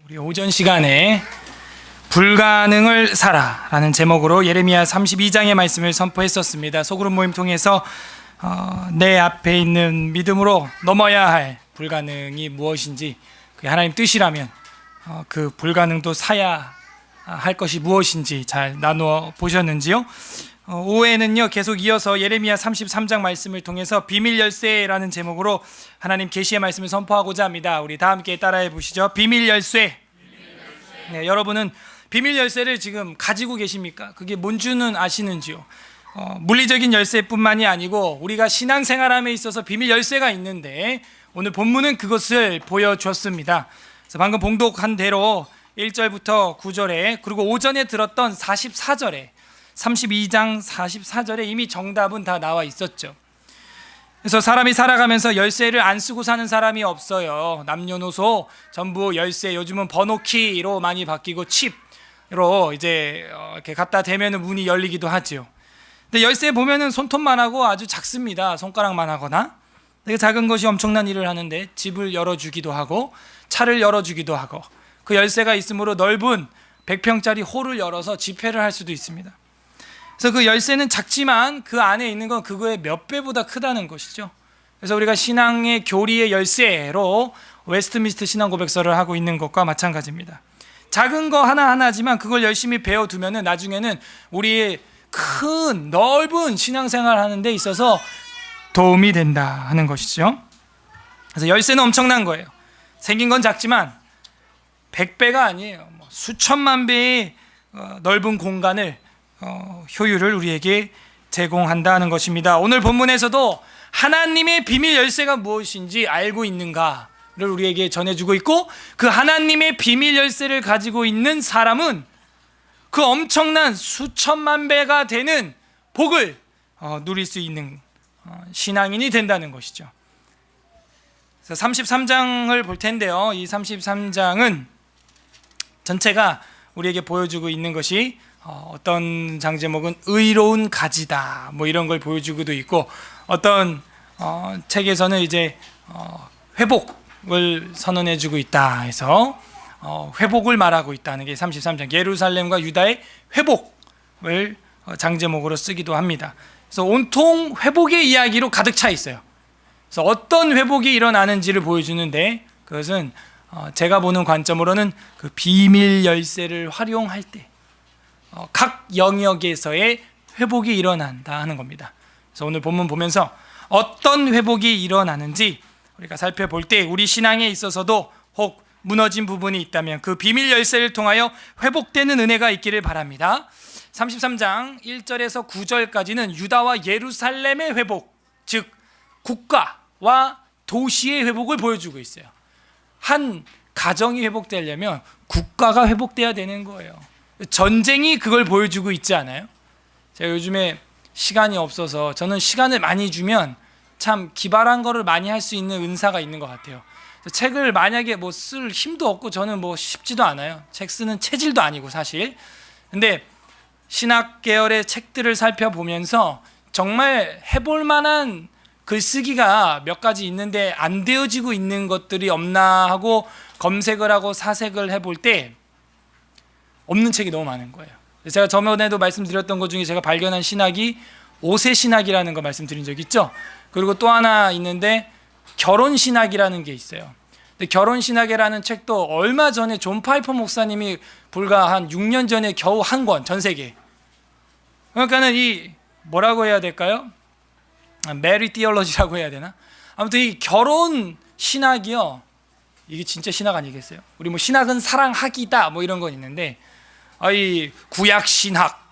우리 오전 시간에 불가능을 사라라는 제목으로 예레미야 32장의 말씀을 선포했었습니다. 소그룹 모임 통해서 내 앞에 있는 믿음으로 넘어야 할 불가능이 무엇인지, 그게 하나님 뜻이라면 그 불가능도 사야 할 것이 무엇인지 잘 나누어 보셨는지요? 오후에는요 계속 이어서 예레미야 33장 말씀을 통해서 비밀 열쇠라는 제목으로 하나님 계시의 말씀을 선포하고자 합니다. 우리 다 함께 따라해 보시죠. 비밀 열쇠. 네, 여러분은 비밀 열쇠를 지금 가지고 계십니까? 그게 뭔지는 아시는지요? 물리적인 열쇠뿐만이 아니고 우리가 신앙생활함에 있어서 비밀 열쇠가 있는데, 오늘 본문은 그것을 보여주었습니다. 그래서 방금 봉독한 대로 1절부터 9절에, 그리고 오전에 들었던 44절에, 32장 44절에 이미 정답은 다 나와 있었죠. 그래서 사람이 살아가면서 열쇠를 안 쓰고 사는 사람이 없어요. 남녀노소 전부 열쇠, 요즘은 번호키로 많이 바뀌고 칩으로 이제 이렇게 갖다 대면 문이 열리기도 하죠. 근데 열쇠 보면은 손톱만 하고 아주 작습니다. 손가락만 하거나. 되게 작은 것이 엄청난 일을 하는데, 집을 열어주기도 하고 차를 열어주기도 하고, 그 열쇠가 있으므로 넓은 100평짜리 홀을 열어서 집회를 할 수도 있습니다. 그래서 그 열쇠는 작지만 그 안에 있는 건 그거의 몇 배보다 크다는 것이죠. 그래서 우리가 신앙의 교리의 열쇠로 웨스트민스터 신앙고백서를 하고 있는 것과 마찬가지입니다. 작은 거 하나하나지만 그걸 열심히 배워두면 나중에는 우리의 큰 넓은 신앙생활 하는 데 있어서 도움이 된다 하는 것이죠. 그래서 열쇠는 엄청난 거예요. 생긴 건 작지만 100배가 아니에요. 수천만 배의 넓은 공간을 효율을 우리에게 제공한다는 것입니다. 오늘 본문에서도 하나님의 비밀 열쇠가 무엇인지 알고 있는가를 우리에게 전해주고 있고, 그 하나님의 비밀 열쇠를 가지고 있는 사람은 그 엄청난 수천만 배가 되는 복을 누릴 수 있는 신앙인이 된다는 것이죠. 그래서 33장을 볼 텐데요, 이 33장은 전체가 우리에게 보여주고 있는 것이 어떤 장제목은 의로운 가지다 뭐 이런 걸 보여주고도 있고, 어떤 책에서는 이제 회복을 선언해주고 있다 해서 회복을 말하고 있다는 게 33장, 예루살렘과 유다의 회복을 장제목으로 쓰기도 합니다. 그래서 온통 회복의 이야기로 가득 차 있어요. 그래서 어떤 회복이 일어나는지를 보여주는데, 그것은 제가 보는 관점으로는 그 비밀 열쇠를 활용할 때 각 영역에서의 회복이 일어난다 하는 겁니다. 그래서 오늘 본문 보면서 어떤 회복이 일어나는지 우리가 살펴볼 때, 우리 신앙에 있어서도 혹 무너진 부분이 있다면 그 비밀 열쇠를 통하여 회복되는 은혜가 있기를 바랍니다. 33장 1절에서 9절까지는 유다와 예루살렘의 회복, 즉 국가와 도시의 회복을 보여주고 있어요. 한 가정이 회복되려면 국가가 회복돼야 되는 거예요. 전쟁이 그걸 보여주고 있지 않아요? 제가 요즘에 시간이 없어서, 저는 시간을 많이 주면 참 기발한 거를 많이 할 수 있는 은사가 있는 것 같아요. 책을 만약에 쓸 힘도 없고, 저는 쉽지도 않아요. 책 쓰는 체질도 아니고 사실. 근데 신학 계열의 책들을 살펴보면서 정말 해볼 만한 글쓰기가 몇 가지 있는데 안 되어지고 있는 것들이 없나 하고 검색을 하고 사색을 해볼 때 없는 책이 너무 많은 거예요. 제가 저번에도 말씀드렸던 것 중에 제가 발견한 신학이 5세 신학이라는 거 말씀드린 적 있죠. 그리고 또 하나 있는데 결혼 신학이라는 게 있어요. 근데 결혼 신학이라는 책도 얼마 전에 존 파이퍼 목사님이 불과 한 6년 전에 겨우 한 권, 전 세계. 그러니까는 이 뭐라고 해야 될까요? 메리 티올로지라고 해야 되나? 아무튼 이 결혼 신학이요, 이게 진짜 신학 아니겠어요? 우리 신학은 사랑하기다 이런 건 있는데, 이 구약 신학,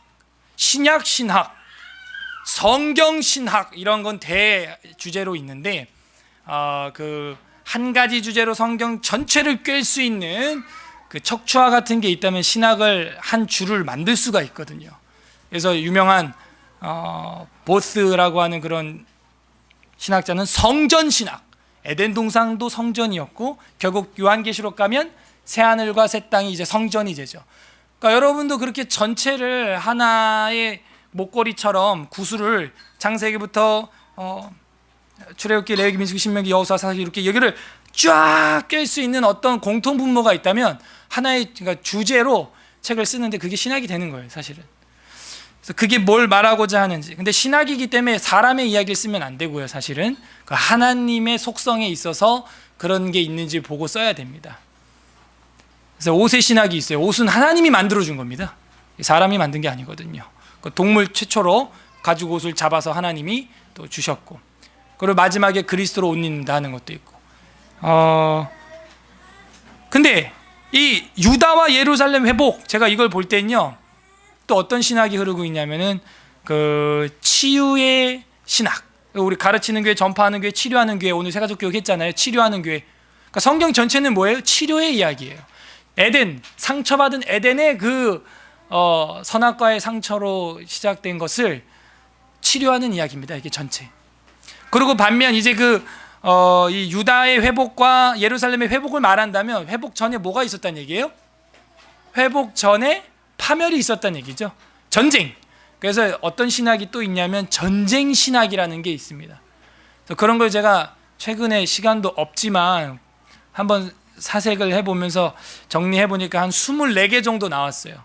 신약 신학, 성경 신학 이런 건 대주제로 있는데, 그 한 가지 주제로 성경 전체를 꿰 수 있는 그 척추화 같은 게 있다면 신학을 한 줄을 만들 수가 있거든요. 그래서 유명한 보스라고 하는 그런 신학자는 성전 신학, 에덴 동산도 성전이었고 결국 요한계시록 가면 새 하늘과 새 땅이 이제 성전이 되죠. 그러니까 여러분도 그렇게 전체를 하나의 목걸이처럼 구슬을 창세기부터 출애굽기, 레위기, 민수기, 신명기, 여호수아, 사사기 이렇게 여기를 쫙 깰 수 있는 어떤 공통 분모가 있다면 하나의 그러니까 주제로 책을 쓰는데 그게 신학이 되는 거예요, 사실은. 그래서 그게 뭘 말하고자 하는지. 근데 신학이기 때문에 사람의 이야기를 쓰면 안 되고요, 사실은. 그 하나님의 속성에 있어서 그런 게 있는지 보고 써야 됩니다. 그래서 옷의 신학이 있어요. 옷은 하나님이 만들어준 겁니다. 사람이 만든 게 아니거든요. 그 동물 최초로 가죽 옷을 잡아서 하나님이 또 주셨고, 그리고 마지막에 그리스도로 옷 입는다는 것도 있고. 근데 이 유다와 예루살렘 회복, 제가 이걸 볼 때는요, 또 어떤 신학이 흐르고 있냐면은 그 치유의 신학. 우리 가르치는 교회, 전파하는 교회, 치료하는 교회, 오늘 세가족 교육 했잖아요. 치료하는 교회. 그러니까 성경 전체는 뭐예요? 치료의 이야기예요. 에덴, 상처받은 에덴의 그 선악과의 상처로 시작된 것을 치료하는 이야기입니다. 이게 전체. 그리고 반면 이제 이 유다의 회복과 예루살렘의 회복을 말한다면 회복 전에 뭐가 있었다는 얘기예요? 회복 전에 파멸이 있었다는 얘기죠. 전쟁. 그래서 어떤 신학이 또 있냐면 전쟁 신학이라는 게 있습니다. 그래서 그런 걸 제가 최근에 시간도 없지만 한번 사색을 해보면서 정리해보니까 한 24개 정도 나왔어요.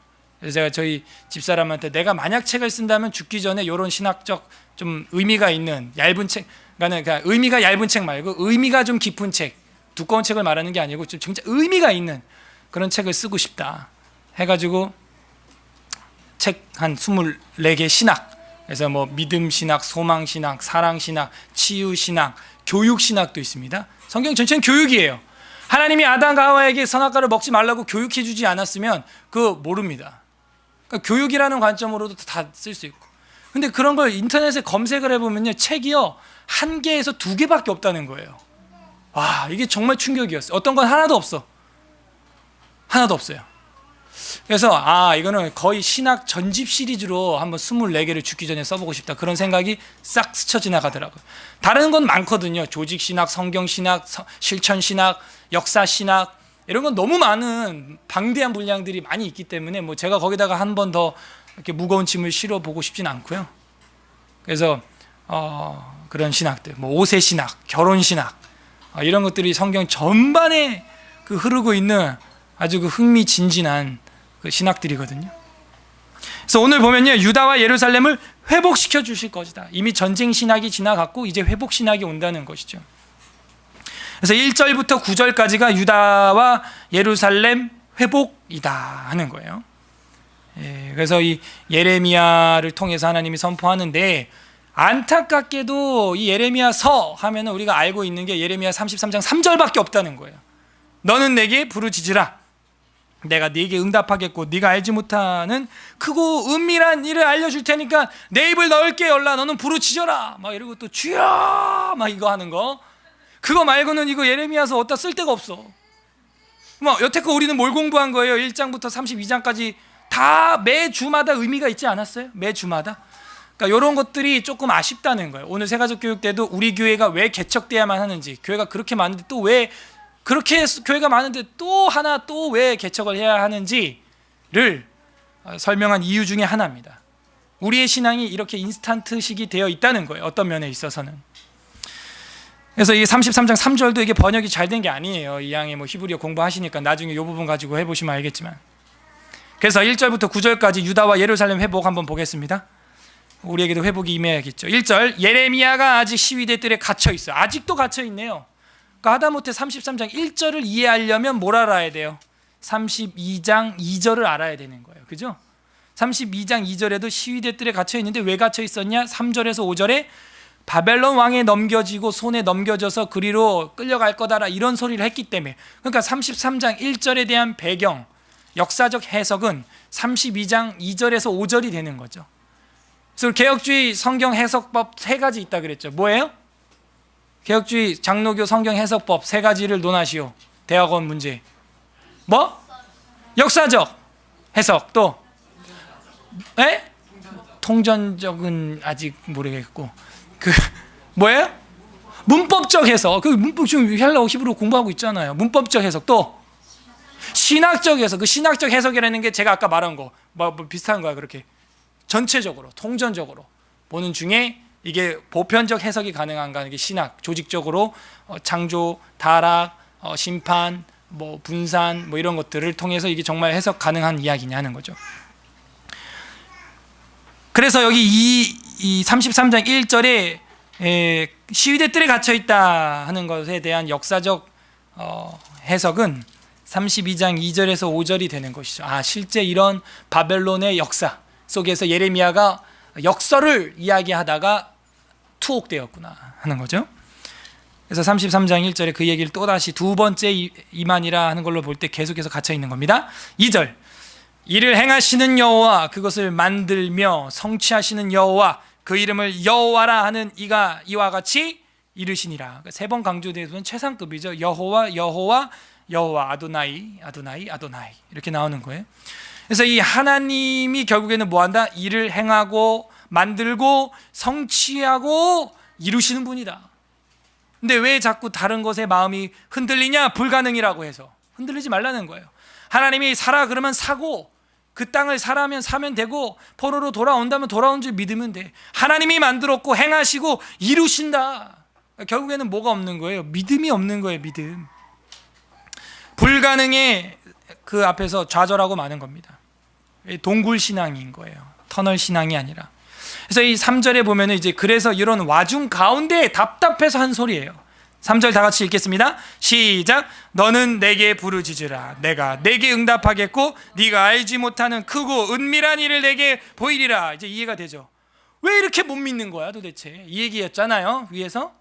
그래서 제가 저희 집사람한테 내가 만약 책을 쓴다면 죽기 전에 이런 신학적 좀 의미가 있는 얇은 책, 그러니까 의미가 얇은 책 말고 의미가 좀 깊은 책, 두꺼운 책을 말하는 게 아니고 좀 진짜 의미가 있는 그런 책을 쓰고 싶다 해가지고 책 한 24개 신학, 그래서 뭐 믿음 신학, 소망 신학, 사랑 신학, 치유 신학, 교육 신학도 있습니다. 성경 전체는 교육이에요. 하나님이 아담과 하와에게 선악과를 먹지 말라고 교육해 주지 않았으면 그거 모릅니다. 그러니까 교육이라는 관점으로도 다 쓸 수 있고. 근데 그런 걸 인터넷에 검색을 해보면요, 책이요 1개에서 2개밖에 없다는 거예요. 와, 이게 정말 충격이었어요. 어떤 건 하나도 없어. 하나도 없어요. 그래서 이거는 거의 신학 전집 시리즈로 한번 24개를 죽기 전에 써보고 싶다, 그런 생각이 싹 스쳐 지나가더라고요. 다른 건 많거든요. 조직 신학, 성경 신학, 실천 신학, 역사 신학, 이런 건 너무 많은 방대한 분량들이 많이 있기 때문에 뭐 제가 거기다가 한 번 더 이렇게 무거운 짐을 실어 보고 싶진 않고요. 그래서 그런 신학들, 뭐 5세 신학, 결혼 신학, 이런 것들이 성경 전반에 흐르고 있는 아주 흥미진진한 신학들이거든요. 그래서 오늘 보면요, 유다와 예루살렘을 회복시켜 주실 것이다. 이미 전쟁 신학이 지나갔고 이제 회복 신학이 온다는 것이죠. 그래서 1절부터 9절까지가 유다와 예루살렘 회복이다 하는 거예요. 그래서 이 예레미야를 통해서 하나님이 선포하는데, 안타깝게도 이 예레미야서 하면은 우리가 알고 있는 게 예레미야 33장 3절밖에 없다는 거예요. 너는 내게 부르짖으라. 내가 네게 응답하겠고 네가 알지 못하는 크고 은밀한 일을 알려줄 테니까 내 입을 넓게 열라. 너는 부르짖어라. 막 이러고 또 주여 막 이거 하는 거, 그거 말고는 이거 예레미야서 어디다 쓸 데가 없어. 뭐 여태껏 우리는 뭘 공부한 거예요? 1장부터 32장까지 다 매주마다 의미가 있지 않았어요? 매주마다. 그러니까 이런 것들이 조금 아쉽다는 거예요. 오늘 세가족 교육 때도 우리 교회가 왜 개척돼야만 하는지, 교회가 그렇게 많은데 또 왜 그렇게 교회가 많은데 또 하나 또 왜 개척을 해야 하는지를 설명한 이유 중에 하나입니다. 우리의 신앙이 이렇게 인스턴트식이 되어 있다는 거예요, 어떤 면에 있어서는. 그래서 이 33장 3절도 이게 번역이 잘 된 게 아니에요. 이 양의 뭐 히브리어 공부하시니까 나중에 이 부분 가지고 해보시면 알겠지만. 그래서 1절부터 9절까지 유다와 예루살렘 회복 한번 보겠습니다. 우리에게도 회복이 임해야겠죠. 1절, 예레미야가 아직 시위대 뜰에 갇혀 있어요. 아직도 갇혀 있네요. 그러니까 하다못해 33장 1절을 이해하려면 뭘 알아야 돼요? 32장 2절을 알아야 되는 거예요. 그죠? 32장 2절에도 시위대 뜰에 갇혀 있는데 왜 갇혀 있었냐? 3절에서 5절에 바벨론 왕에 넘겨지고 손에 넘겨져서 그리로 끌려갈 거다라 이런 소리를 했기 때문에. 그러니까 33장 1절에 대한 배경, 역사적 해석은 32장 2절에서 5절이 되는 거죠. 그래서 개혁주의 성경 해석법 3가지 있다 그랬죠. 뭐예요? 개혁주의 장로교 성경 해석법 3가지를 논하시오. 대학원 문제. 뭐? 역사적 해석. 또 통전적은 아직 모르겠고, 뭐예요? 문법적 해석. 문법 지금 헬라어 히브리어 공부하고 있잖아요. 문법적 해석. 또 신학적 해석. 신학적 해석이라는 게 제가 아까 말한 거 뭐 비슷한 거야. 그렇게 전체적으로 통전적으로 보는 중에 이게 보편적 해석이 가능한가 하는 게 신학, 조직적으로 창조, 타락, 심판, 뭐 분산, 뭐 이런 것들을 통해서 이게 정말 해석 가능한 이야기냐 하는 거죠. 그래서 여기 이 33장 1절에 시위대 뜰에 갇혀 있다 하는 것에 대한 역사적 해석은 32장 2절에서 5절이 되는 것이죠. 실제 이런 바벨론의 역사 속에서 예레미야가 역설을 이야기하다가 투옥되었구나 하는 거죠. 그래서 33장 1절에 그 얘기를 또다시 두 번째 이만이라 하는 걸로 볼 때 계속해서 갇혀 있는 겁니다. 2절, 이를 행하시는 여호와, 그것을 만들며 성취하시는 여호와, 그 이름을 여호와라 하는 이가 이와 같이 이르시니라. 세 번 강조되어서 최상급이죠. 여호와, 여호와, 여호와, 아도나이, 아도나이, 아도나이 이렇게 나오는 거예요. 그래서 이 하나님이 결국에는 뭐한다? 일을 행하고 만들고 성취하고 이루시는 분이다. 근데 왜 자꾸 다른 것에 마음이 흔들리냐? 불가능이라고 해서. 흔들리지 말라는 거예요. 하나님이 사라 그러면 사고, 그 땅을 사라면 사면 되고, 포로로 돌아온다면 돌아온 줄 믿으면 돼. 하나님이 만들었고 행하시고 이루신다. 결국에는 뭐가 없는 거예요? 믿음이 없는 거예요. 믿음. 불가능에 그 앞에서 좌절하고 마는 겁니다. 동굴 신앙인 거예요. 터널 신앙이 아니라. 그래서 이 3절에 보면은 이제 그래서 이런 와중 가운데 답답해서 한 소리예요. 3절 다 같이 읽겠습니다. 시작. 너는 내게 부르짖으라. 내가 내게 응답하겠고 네가 알지 못하는 크고 은밀한 일을 내게 보이리라. 이제 이해가 되죠. 왜 이렇게 못 믿는 거야 도대체? 이 얘기였잖아요. 위에서.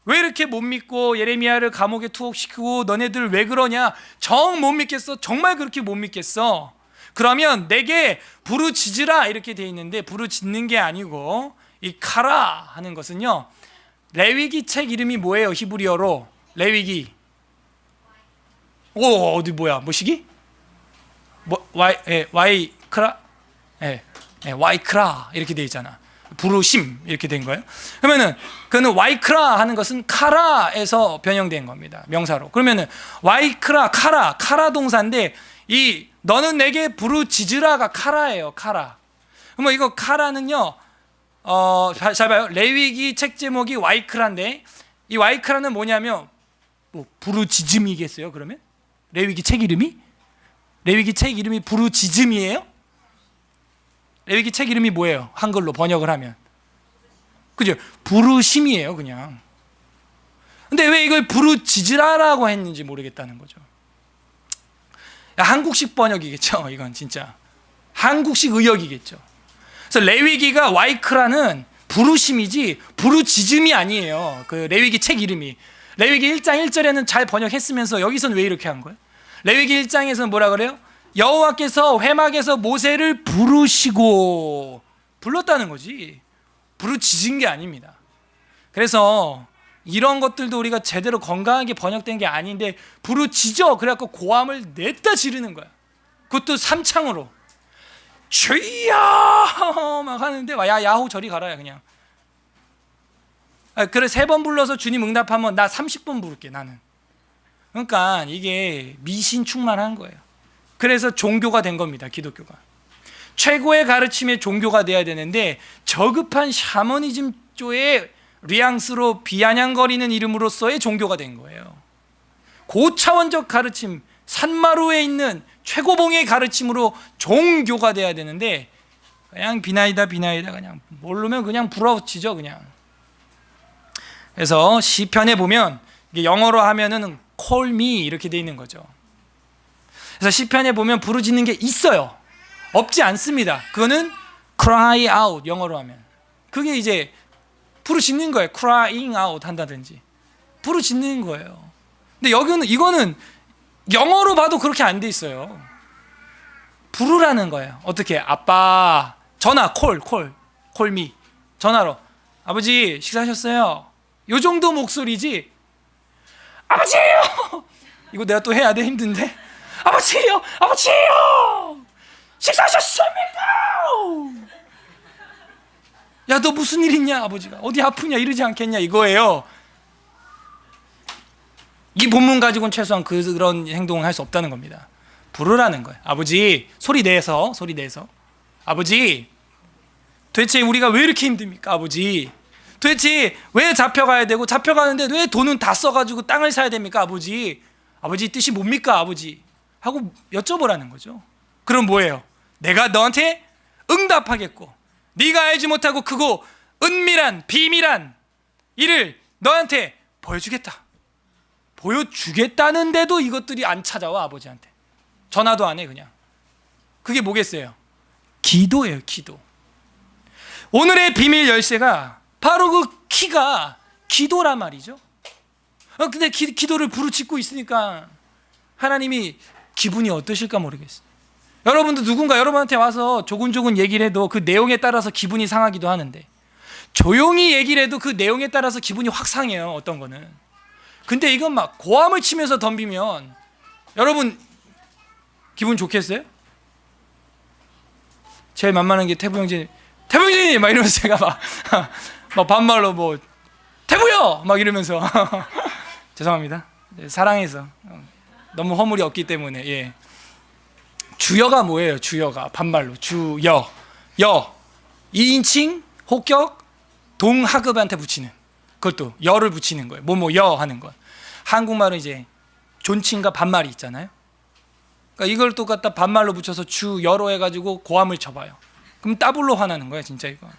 왜 이렇게 못 믿고 예레미야를 감옥에 투옥시키고 너네들 왜 그러냐? 정 못 믿겠어? 정말 그렇게 못 믿겠어? 그러면 내게 부르짖으라 이렇게 돼 있는데, 부르짖는 게 아니고 이 카라 하는 것은요, 레위기 책 이름이 뭐예요? 히브리어로 레위기. 어디 뭐야? 뭐시기? 와이크라? 와이크라 이렇게 돼 있잖아. 부르심 이렇게 된 거예요. 그러면은 그는 와이크라 하는 것은 카라에서 변형된 겁니다. 명사로. 그러면은 와이크라, 카라 동사인데 이 너는 내게 부르짖으라가 카라예요. 카라. 그러면 이거 카라는요, 잘 봐요. 레위기 책 제목이 와이크라인데 이 와이크라는 뭐냐면 뭐 부르짖음이겠어요? 그러면 레위기 책 이름이 부르짖음이에요? 레위기 책 이름이 뭐예요? 한글로 번역을 하면 그죠? 부르심이에요 그냥. 근데 왜 이걸 부르짖으라라고 했는지 모르겠다는 거죠. 한국식 번역이겠죠. 이건 진짜 한국식 의역이겠죠. 그래서 레위기가 와이크라는 부르심이지 부르짖음이 아니에요. 그 레위기 책 이름이. 레위기 1장 1절에는 잘 번역했으면서 여기서는 왜 이렇게 한 거예요? 레위기 1장에서는 뭐라 그래요? 여호와께서 회막에서 모세를 부르시고, 불렀다는 거지 부르짖은 게 아닙니다. 그래서 이런 것들도 우리가 제대로 건강하게 번역된 게 아닌데 부르짖어 그래갖고 고함을 냈다 지르는 거야. 그것도 삼창으로 주여 막 하는데 야호 저리 가라야 그냥. 그래 3번 불러서 주님 응답하면 나 30번 부를게 나는. 그러니까 이게 미신 충만한 거예요. 그래서 종교가 된 겁니다. 기독교가 최고의 가르침의 종교가 돼야 되는데 저급한 샤머니즘 쪽의 뉘앙스로 비아냥거리는 이름으로서의 종교가 된 거예요. 고차원적 가르침, 산마루에 있는 최고봉의 가르침으로 종교가 돼야 되는데 그냥 비나이다 그냥 모르면 그냥 부러지죠 그냥. 그래서 시편에 보면 이게 영어로 하면은 call me 이렇게 돼 있는 거죠. 그래서 시편에 보면 부르짖는 게 있어요. 없지 않습니다. 그거는 cry out 영어로 하면 그게 이제 부르짖는 거예요. crying out 한다든지 부르짖는 거예요. 근데 여기는 이거는 영어로 봐도 그렇게 안 돼 있어요. 부르라는 거예요. 어떻게? 아빠 전화 call me 전화로 아버지 식사하셨어요? 요 정도 목소리지 아버지요 이거 내가 또 해야 돼 힘든데 아버지요 식사하셨습니까? 야 너 무슨 일 있냐? 아버지가 어디 아프냐 이러지 않겠냐 이거예요. 이 본문 가지고는 최소한 그런 행동을 할 수 없다는 겁니다. 부르라는 거예요. 아버지 소리 내서 아버지 도대체 우리가 왜 이렇게 힘듭니까, 아버지? 도대체 왜 잡혀가야 되고, 잡혀가는데 왜 돈은 다 써가지고 땅을 사야 됩니까, 아버지? 아버지 뜻이 뭡니까, 아버지? 하고 여쭤보라는 거죠. 그럼 뭐예요? 내가 너한테 응답하겠고, 네가 알지 못하고 크고 은밀한 비밀한 일을 너한테 보여주겠다. 보여주겠다는데도 이것들이 안 찾아와, 아버지한테. 전화도 안 해, 그냥. 그게 뭐겠어요? 기도예요, 기도. 오늘의 비밀 열쇠가 바로 그 키가 기도란 말이죠. 근데 기도를 부르짖고 있으니까 하나님이 기분이 어떠실까 모르겠어요. 여러분도 누군가 여러분한테 와서 조근조근 얘기를 해도 그 내용에 따라서 기분이 상하기도 하는데, 조용히 얘기를 해도 그 내용에 따라서 기분이 확 상해요, 어떤 거는. 근데 이건 막 고함을 치면서 덤비면 여러분 기분 좋겠어요? 제일 만만한 게 태부 형제님 막 이러면서 제가 막 반말로 뭐 태부요! 막 이러면서 죄송합니다. 사랑해서 너무 허물이 없기 때문에. 예. 주여가 뭐예요? 주여가 반말로 주여, 여 2인칭 호격 동하급한테 붙이는, 그것도 여를 붙이는 거예요. 뭐뭐 여 하는 건. 한국말은 이제 존칭과 반말이 있잖아요. 그러니까 이걸 또 갖다 반말로 붙여서 주여로 해가지고 고함을 쳐봐요. 그럼 따블로 화나는 거예요, 진짜 이거.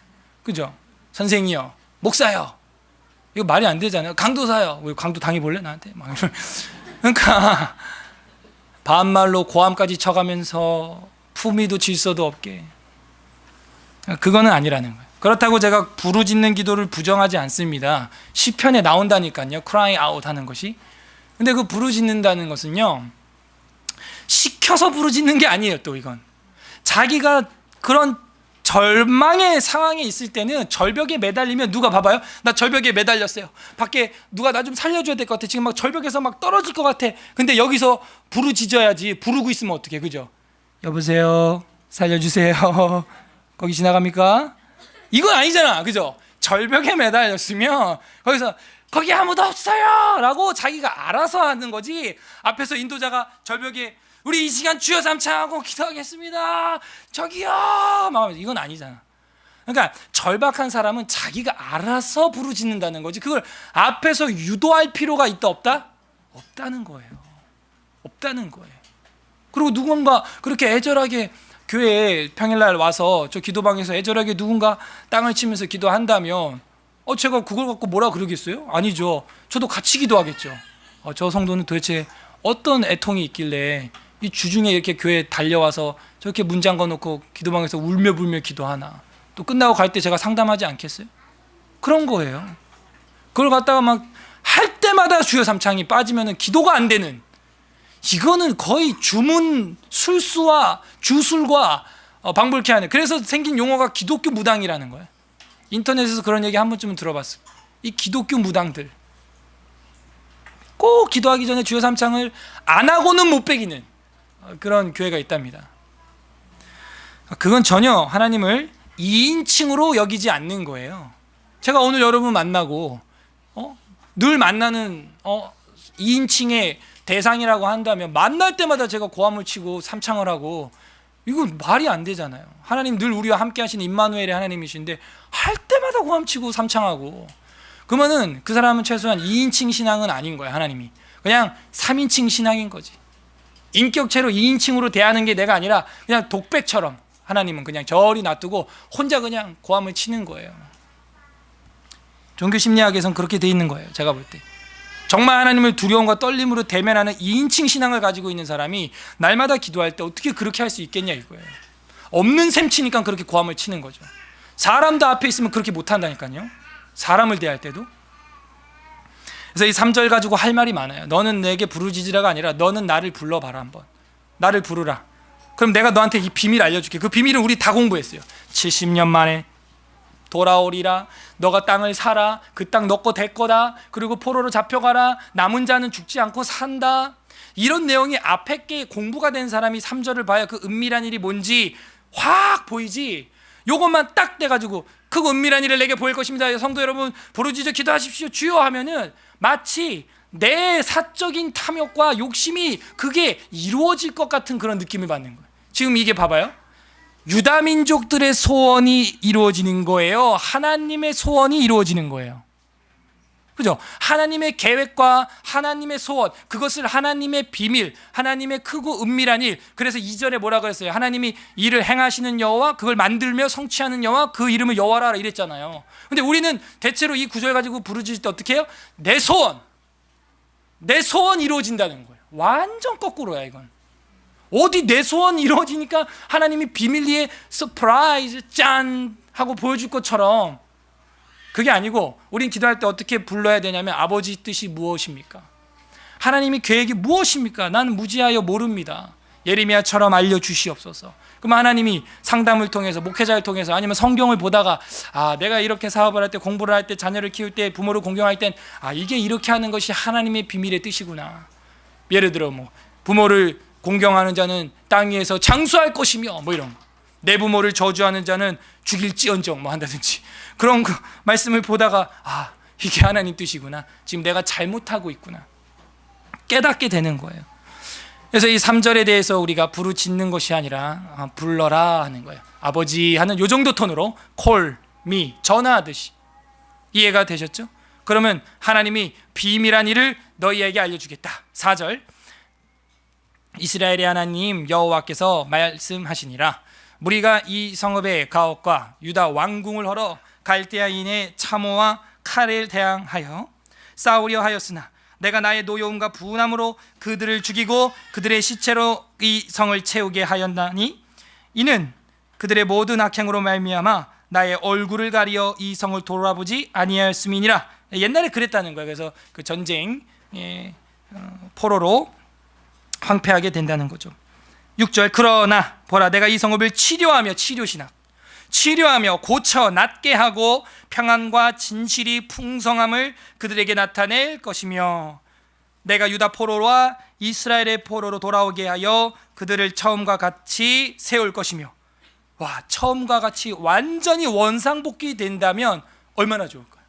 그죠? 선생이요, 목사요. 이거 말이 안 되잖아요. 강도사요. 왜 강도 당해볼래 나한테? 막 그러니까 반말로 고함까지 쳐가면서 품위도 질서도 없게. 그거는 아니라는 거예요. 그렇다고 제가 부르짖는 기도를 부정하지 않습니다. 시편에 나온다니까요, crying out 하는 것이. 근데 그 부르짖는다는 것은요, 시켜서 부르짖는 게 아니에요. 또 이건 자기가 그런 절망의 상황에 있을 때는, 절벽에 매달리면, 누가 봐봐요, 나 절벽에 매달렸어요, 밖에 누가 나 좀 살려줘야 될 것 같아, 지금 막 절벽에서 막 떨어질 것 같아. 근데 여기서 부르짖어야지. 부르고 있으면 어떡해, 그죠? 여보세요, 살려주세요. 거기 지나갑니까? 이건 아니잖아, 그죠? 절벽에 매달렸으면 거기서 거기 아무도 없어요 라고 자기가 알아서 하는 거지, 앞에서 인도자가 절벽에 우리 이 시간 주여 삼창하고 기도하겠습니다, 저기요 막 하면서, 이건 아니잖아. 그러니까 절박한 사람은 자기가 알아서 부르짖는다는 거지, 그걸 앞에서 유도할 필요가 있다 없다? 없다는 거예요. 없다는 거예요. 그리고 누군가 그렇게 애절하게 교회에 평일날 와서 저 기도방에서 애절하게 누군가 땅을 치면서 기도한다면 제가 그걸 갖고 뭐라 그러겠어요? 아니죠. 저도 같이 기도하겠죠. 저 성도는 도대체 어떤 애통이 있길래 이 주중에 이렇게 교회에 달려와서 저렇게 문 잠궈놓고 기도방에서 울며불며 기도하나. 또 끝나고 갈 때 제가 상담하지 않겠어요? 그런 거예요. 그걸 갖다가 막 할 때마다 주여 삼창이 빠지면 기도가 안 되는, 이거는 거의 주문 술수와 주술과 방불케 하는, 그래서 생긴 용어가 기독교 무당이라는 거예요. 인터넷에서 그런 얘기 한 번쯤은 들어봤어요. 이 기독교 무당들 꼭 기도하기 전에 주여 삼창을 안 하고는 못 베기는 그런 교회가 있답니다. 그건 전혀 하나님을 2인칭으로 여기지 않는 거예요. 제가 오늘 여러분 만나고 늘 만나는 2인칭의 대상이라고 한다면, 만날 때마다 제가 고함을 치고 삼창을 하고, 이건 말이 안 되잖아요. 하나님 늘 우리와 함께 하시는 임마누엘의 하나님이신데 할 때마다 고함 치고 삼창하고, 그러면은 그 사람은 최소한 2인칭 신앙은 아닌 거예요. 하나님이 그냥 3인칭 신앙인 거지. 인격체로 2인칭으로 대하는 게 내가 아니라 그냥 독백처럼 하나님은 그냥 저리 놔두고 혼자 그냥 고함을 치는 거예요. 종교 심리학에선 그렇게 돼 있는 거예요. 제가 볼 때 정말 하나님을 두려움과 떨림으로 대면하는 2인칭 신앙을 가지고 있는 사람이 날마다 기도할 때 어떻게 그렇게 할 수 있겠냐 이거예요. 없는 셈 치니까 그렇게 고함을 치는 거죠. 사람도 앞에 있으면 그렇게 못한다니까요. 사람을 대할 때도. 그래서 이 3절 가지고 할 말이 많아요. 너는 내게 부르짖으라가 아니라 너는 나를 불러봐라. 한번 나를 부르라. 그럼 내가 너한테 이 비밀 알려줄게. 그 비밀은 우리 다 공부했어요. 70년 만에 돌아오리라. 너가 땅을 사라. 그 땅 너 거 될 거다. 그리고 포로로 잡혀가라. 남은 자는 죽지 않고 산다. 이런 내용이 앞에 게 공부가 된 사람이 3절을 봐야 그 은밀한 일이 뭔지 확 보이지. 요것만 딱 돼가지고 그 은밀한 일을 내게 보일 것입니다. 성도 여러분 부르짖어 기도하십시오 주여 하면은 마치 내 사적인 탐욕과 욕심이 그게 이루어질 것 같은 그런 느낌을 받는 거예요. 지금 이게 봐봐요. 유다 민족들의 소원이 이루어지는 거예요? 하나님의 소원이 이루어지는 거예요? 그죠? 하나님의 계획과 하나님의 소원, 그것을 하나님의 비밀, 하나님의 크고 은밀한 일. 그래서 이전에 뭐라 그랬어요? 하나님이 일을 행하시는 여호와, 그걸 만들며 성취하는 여호와, 그 이름을 여호와라 이랬잖아요. 근데 우리는 대체로 이 구절 가지고 부르짖을 때 어떻게 해요? 내 소원 이루어진다는 거예요. 완전 거꾸로야 이건. 어디 내 소원 이루어지니까 하나님이 비밀리에 서프라이즈 짠 하고 보여줄 것처럼, 그게 아니고 우린 기도할 때 어떻게 불러야 되냐면, 아버지 뜻이 무엇입니까? 하나님의 계획이 무엇입니까? 나는 무지하여 모릅니다. 예레미야처럼 알려주시옵소서. 그럼 하나님이 상담을 통해서, 목회자를 통해서, 아니면 성경을 보다가, 내가 이렇게 사업을 할 때, 공부를 할 때, 자녀를 키울 때, 부모를 공경할 땐 이게 이렇게 하는 것이 하나님의 비밀의 뜻이구나. 예를 들어 부모를 공경하는 자는 땅 위에서 장수할 것이며 이런 거. 내 부모를 저주하는 자는 죽일지언정 한다든지, 그런 말씀을 보다가 이게 하나님 뜻이구나, 지금 내가 잘못하고 있구나 깨닫게 되는 거예요. 그래서 이 3절에 대해서 우리가 부르짖는 것이 아니라 불러라 하는 거예요. 아버지 하는 요 정도 톤으로 call me, 전화하듯이. 이해가 되셨죠? 그러면 하나님이 비밀한 일을 너희에게 알려주겠다. 4절, 이스라엘의 하나님 여호와께서 말씀하시니라. 무리가 이 성읍의 가옥과 유다 왕궁을 헐어 갈대아인의 참호와 칼을 대항하여 싸우려 하였으나 내가 나의 노여움과 분함으로 그들을 죽이고 그들의 시체로 이 성을 채우게 하였나니, 이는 그들의 모든 악행으로 말미암아 나의 얼굴을 가리어 이 성을 돌아보지 아니하였음이니라. 옛날에 그랬다는 거예요. 그래서 그 전쟁 포로로 황폐하게 된다는 거죠. 6절, 그러나 보라 내가 이 성읍을 치료하며, 치료하며 고쳐 낫게 하고 평안과 진실이 풍성함을 그들에게 나타낼 것이며, 내가 유다 포로와 이스라엘의 포로로 돌아오게 하여 그들을 처음과 같이 세울 것이며. 와, 처음과 같이 완전히 원상복귀 된다면 얼마나 좋을까요?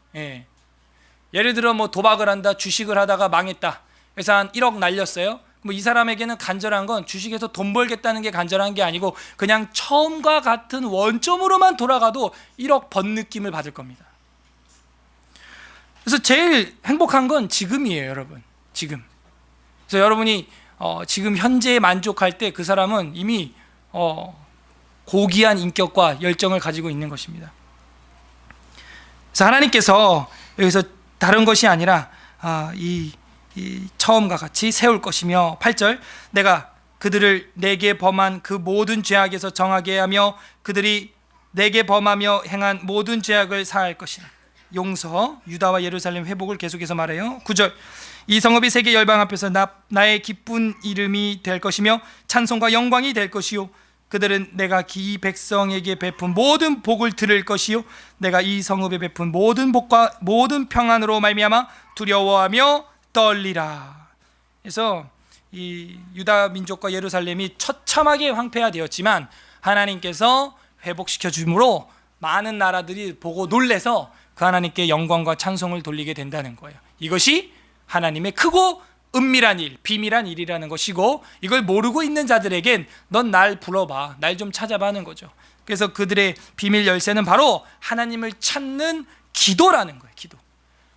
예를 들어 도박을 한다, 주식을 하다가 망했다, 그래서 한 1억 날렸어요. 이 사람에게는 간절한 건 주식에서 돈 벌겠다는 게 간절한 게 아니고, 그냥 처음과 같은 원점으로만 돌아가도 1억 번 느낌을 받을 겁니다. 그래서 제일 행복한 건 지금이에요, 여러분. 지금. 그래서 여러분이 지금 현재에 만족할 때 그 사람은 이미 고귀한 인격과 열정을 가지고 있는 것입니다. 그래서 하나님께서 여기서 다른 것이 아니라 이 처음과 같이 세울 것이며, 8절, 내가 그들을 내게 범한 그 모든 죄악에서 정하게 하며 그들이 내게 범하며 행한 모든 죄악을 사할 것이라. 용서, 유다와 예루살렘 회복을 계속해서 말해요. 9절, 이 성읍이 세계 열방 앞에서 나의 기쁜 이름이 될 것이며 찬송과 영광이 될 것이요, 그들은 내가 이 백성에게 베푼 모든 복을 들을 것이요, 내가 이 성읍에 베푼 모든 복과 모든 평안으로 말미암아 두려워하며 떨리라. 그래서 이 유다 민족과 예루살렘이 처참하게 황폐화되었지만 하나님께서 회복시켜 주므로 많은 나라들이 보고 놀래서 그 하나님께 영광과 찬송을 돌리게 된다는 거예요. 이것이 하나님의 크고 은밀한 일, 비밀한 일이라는 것이고, 이걸 모르고 있는 자들에겐 넌 날 불러봐, 날 좀 찾아봐 하는 거죠. 그래서 그들의 비밀 열쇠는 바로 하나님을 찾는 기도라는 거예요. 기도.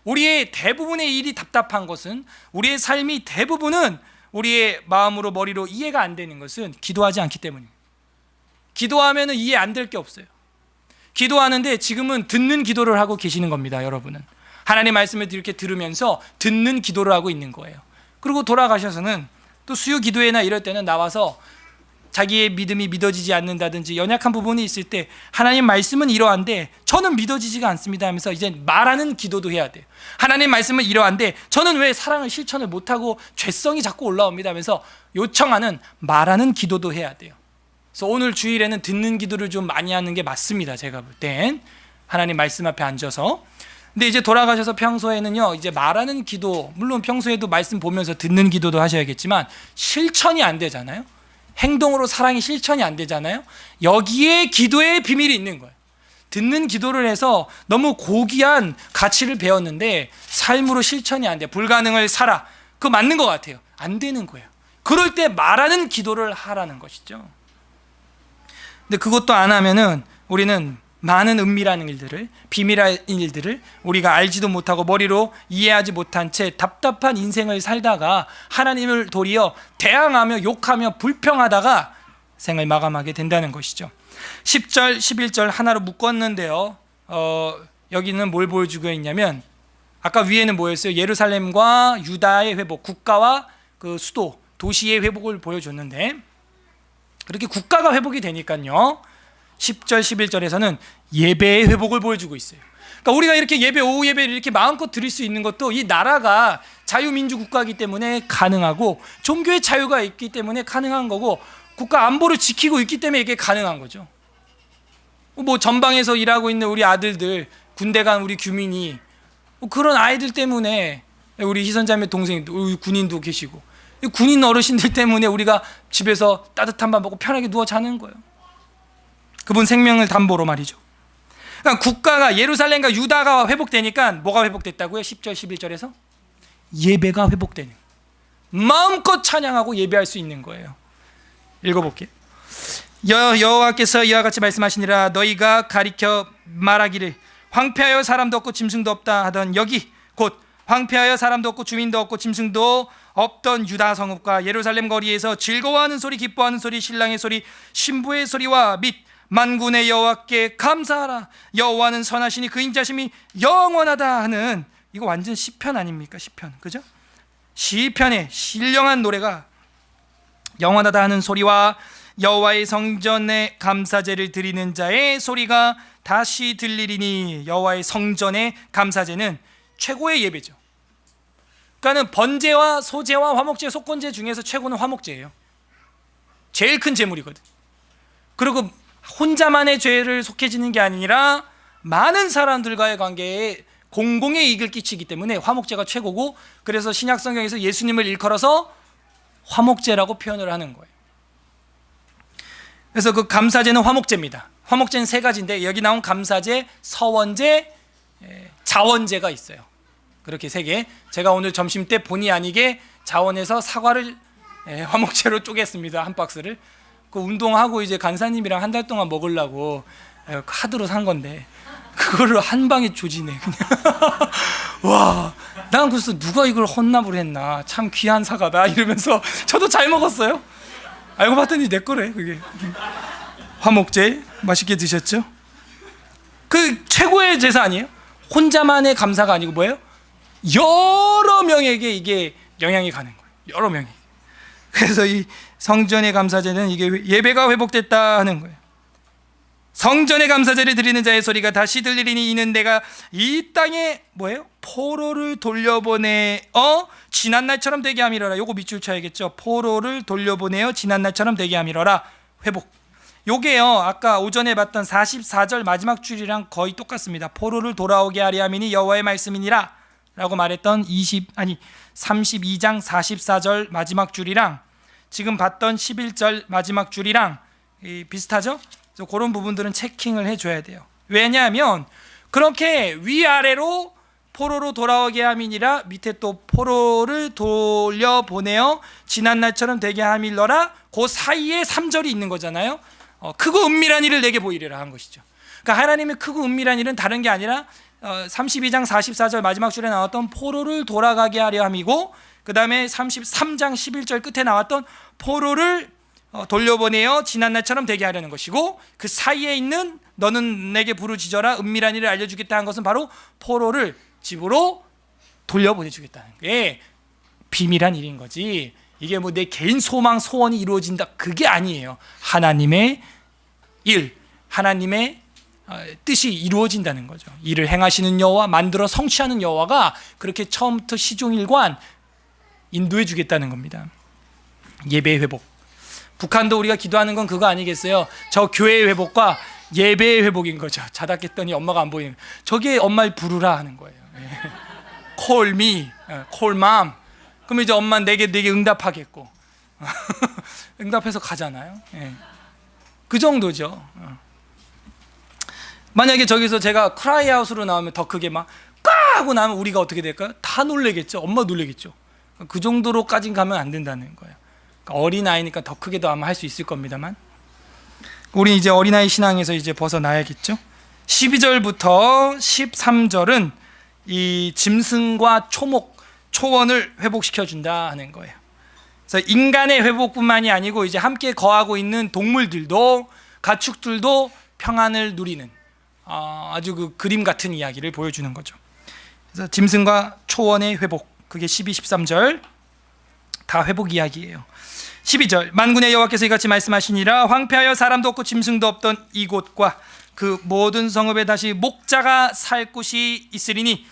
우리의 대부분의 일이 답답한 것은, 우리의 삶이 대부분은 우리의 마음으로 머리로 이해가 안 되는 것은 기도하지 않기 때문입니다. 기도하면 이해 안 될 게 없어요. 기도하는데 지금은 듣는 기도를 하고 계시는 겁니다. 여러분은 하나님 말씀을 이렇게 들으면서 듣는 기도를 하고 있는 거예요. 그리고 돌아가셔서는 또 수요 기도회나 이럴 때는 나와서 자기의 믿음이 믿어지지 않는다든지 연약한 부분이 있을 때 하나님 말씀은 이러한데 저는 믿어지지가 않습니다 하면서 이제 말하는 기도도 해야 돼요. 하나님 말씀은 이러한데 저는 왜 사랑을 실천을 못하고 죄성이 자꾸 올라옵니다 하면서 요청하는, 말하는 기도도 해야 돼요. 그래서 오늘 주일에는 듣는 기도를 좀 많이 하는 게 맞습니다. 제가 볼 땐 하나님 말씀 앞에 앉아서. 근데 이제 돌아가셔서 평소에는요, 이제 말하는 기도, 물론 평소에도 말씀 보면서 듣는 기도도 하셔야겠지만 실천이 안 되잖아요. 행동으로 사랑이 실천이 안 되잖아요. 여기에 기도의 비밀이 있는 거예요. 듣는 기도를 해서 너무 고귀한 가치를 배웠는데 삶으로 실천이 안 돼. 불가능을 살아. 그거 맞는 것 같아요. 안 되는 거예요. 그럴 때 말하는 기도를 하라는 것이죠. 근데 그것도 안 하면은 우리는 많은 은밀한 일들을, 비밀한 일들을 우리가 알지도 못하고 머리로 이해하지 못한 채 답답한 인생을 살다가 하나님을 도리어 대항하며 욕하며 불평하다가 생을 마감하게 된다는 것이죠. 10절, 11절 하나로 묶었는데요. 여기는 뭘 보여주고 있냐면, 아까 위에는 뭐였어요? 예루살렘과 유다의 회복, 국가와 그 수도, 도시의 회복을 보여줬는데, 그렇게 국가가 회복이 되니까요, 10절, 11절에서는 예배의 회복을 보여주고 있어요. 그러니까 우리가 이렇게 예배, 오후 예배를 이렇게 마음껏 드릴 수 있는 것도 이 나라가 자유민주 국가이기 때문에 가능하고, 종교의 자유가 있기 때문에 가능한 거고, 국가 안보를 지키고 있기 때문에 이게 가능한 거죠. 뭐 전방에서 일하고 있는 우리 아들들, 군대 간 우리 규민이, 그런 아이들 때문에, 우리 희선자매 동생, 군인도 계시고, 군인 어르신들 때문에 우리가 집에서 따뜻한 밥 먹고 편하게 누워 자는 거예요. 그분 생명을 담보로 말이죠. 그러니까 국가가, 예루살렘과 유다가 회복되니까 뭐가 회복됐다고요? 10절 11절에서 예배가 회복되는, 마음껏 찬양하고 예배할 수 있는 거예요. 읽어볼게요. 여호와께서 이와 같이 말씀하시니라. 너희가 가리켜 말하기를 황폐하여 사람도 없고 짐승도 없다 하던 여기 곧 황폐하여 사람도 없고 주민도 없고 짐승도 없던 유다 성읍과 예루살렘 거리에서 즐거워하는 소리, 기뻐하는 소리, 신랑의 소리, 신부의 소리와 및 만군의 여호와께 감사하라. 여호와는 선하시니 그 인자심이 영원하다 하는, 이거 완전 시편 아닙니까? 시편, 그죠? 시편의 신령한 노래가 영원하다 하는 소리와 여호와의 성전에 감사제를 드리는 자의 소리가 다시 들리리니. 여호와의 성전의 감사제는 최고의 예배죠. 그러니까는 번제와 소제와 화목제, 속건제 중에서 최고는 화목제예요. 제일 큰 제물이거든. 그리고 혼자만의 죄를 속해지는 게 아니라 많은 사람들과의 관계에 공공의 이익을 끼치기 때문에 화목제가 최고고, 그래서 신약 성경에서 예수님을 일컬어서 화목제라고 표현을 하는 거예요. 그래서 그 감사제는 화목제입니다. 화목제는 세 가지인데, 여기 나온 감사제, 서원제, 자원제가 있어요. 그렇게 세 개. 제가 오늘 점심 때 본의 아니게 자원에서 사과를 화목제로 쪼갰습니다. 한 박스를. 그 운동하고 이제 간사님이랑 한 달 동안 먹으려고 카드로 산 건데, 그거를 한 방에 조지네 그냥. 와, 난 그래서 누가 이걸 헌납을 했나, 참 귀한 사과다 이러면서 저도 잘 먹었어요. 알고 봤더니 내 거래 그게. 화목제 맛있게 드셨죠? 그 최고의 제사 아니에요? 혼자만의 감사가 아니고 뭐예요? 여러 명에게 이게 영향이 가는 거예요. 여러 명에게. 그래서 이 성전의 감사제는 이게 예배가 회복됐다 하는 거예요. 성전의 감사제를 드리는 자의 소리가 다시 들리리니 이는 내가 이 땅에 뭐예요? 포로를 돌려보내어 지난날처럼 되게 함이로라. 요거 밑줄 쳐야겠죠. 포로를 돌려보내어 지난날처럼 되게 함이로라. 회복. 요게요, 아까 오전에 봤던 44절 마지막 줄이랑 거의 똑같습니다. 포로를 돌아오게 하리 함이니 여호와의 말씀이니라 라고 말했던 32장 44절 마지막 줄이랑 지금 봤던 11절 마지막 줄이랑 비슷하죠? 그래서 그런 부분들은 체킹을 해줘야 돼요. 왜냐하면 그렇게 위아래로 포로로 돌아오게 함이니라, 밑에 또 포로를 돌려보내어 지난날처럼 되게 함이러라, 그 사이에 3절이 있는 거잖아요. 크고 은밀한 일을 내게 보이리라 한 것이죠. 그러니까 하나님의 크고 은밀한 일은 다른 게 아니라 32장 44절 마지막 줄에 나왔던 포로를 돌아가게 하려 함이고, 그 다음에 33장 11절 끝에 나왔던 포로를 돌려보내어 지난날처럼 되게 하려는 것이고, 그 사이에 있는 너는 내게 부르짖어라 은밀한 일을 알려주겠다 한 것은 바로 포로를 집으로 돌려보내주겠다는 게 비밀한 일인 거지. 이게 뭐 내 개인 소망 소원이 이루어진다 그게 아니에요. 하나님의 일, 하나님의 뜻이 이루어진다는 거죠. 일을 행하시는 여호와, 만들어 성취하는 여호와가 그렇게 처음부터 시종일관 인도해 주겠다는 겁니다. 예배의 회복. 북한도 우리가 기도하는 건 그거 아니겠어요? 저 교회의 회복과 예배의 회복인 거죠. 자다 깼더니 엄마가 안 보이는, 저게 엄마를 부르라 하는 거예요. Call me, call mom. 그럼 이제 엄마는 내게 응답하겠고 응답해서 가잖아요. 그 정도죠. 만약에 저기서 제가 크라이아웃으로 나오면 더 크게 막 까 하고 나면 우리가 어떻게 될까요? 다 놀래겠죠. 엄마 놀래겠죠. 그 정도로까진 가면 안 된다는 거예요. 그러니까 어린아이니까 더 크게도 아마 할 수 있을 겁니다만, 우리 이제 어린아이 신앙에서 이제 벗어나야겠죠. 12절부터 13절은 이 짐승과 초목, 초원을 회복시켜준다 하는 거예요. 그래서 인간의 회복뿐만이 아니고 이제 함께 거하고 있는 동물들도, 가축들도 평안을 누리는 아주 그 그림 같은 이야기를 보여주는 거죠. 그래서 짐승과 초원의 회복, 그게 12, 13절 다 회복 이야기예요. 12절, 만군의 여호와께서 이같이 말씀하시니라. 황폐하여 사람도 없고 짐승도 없던 이곳과 그 모든 성읍에 다시 목자가 살 곳이 있으리니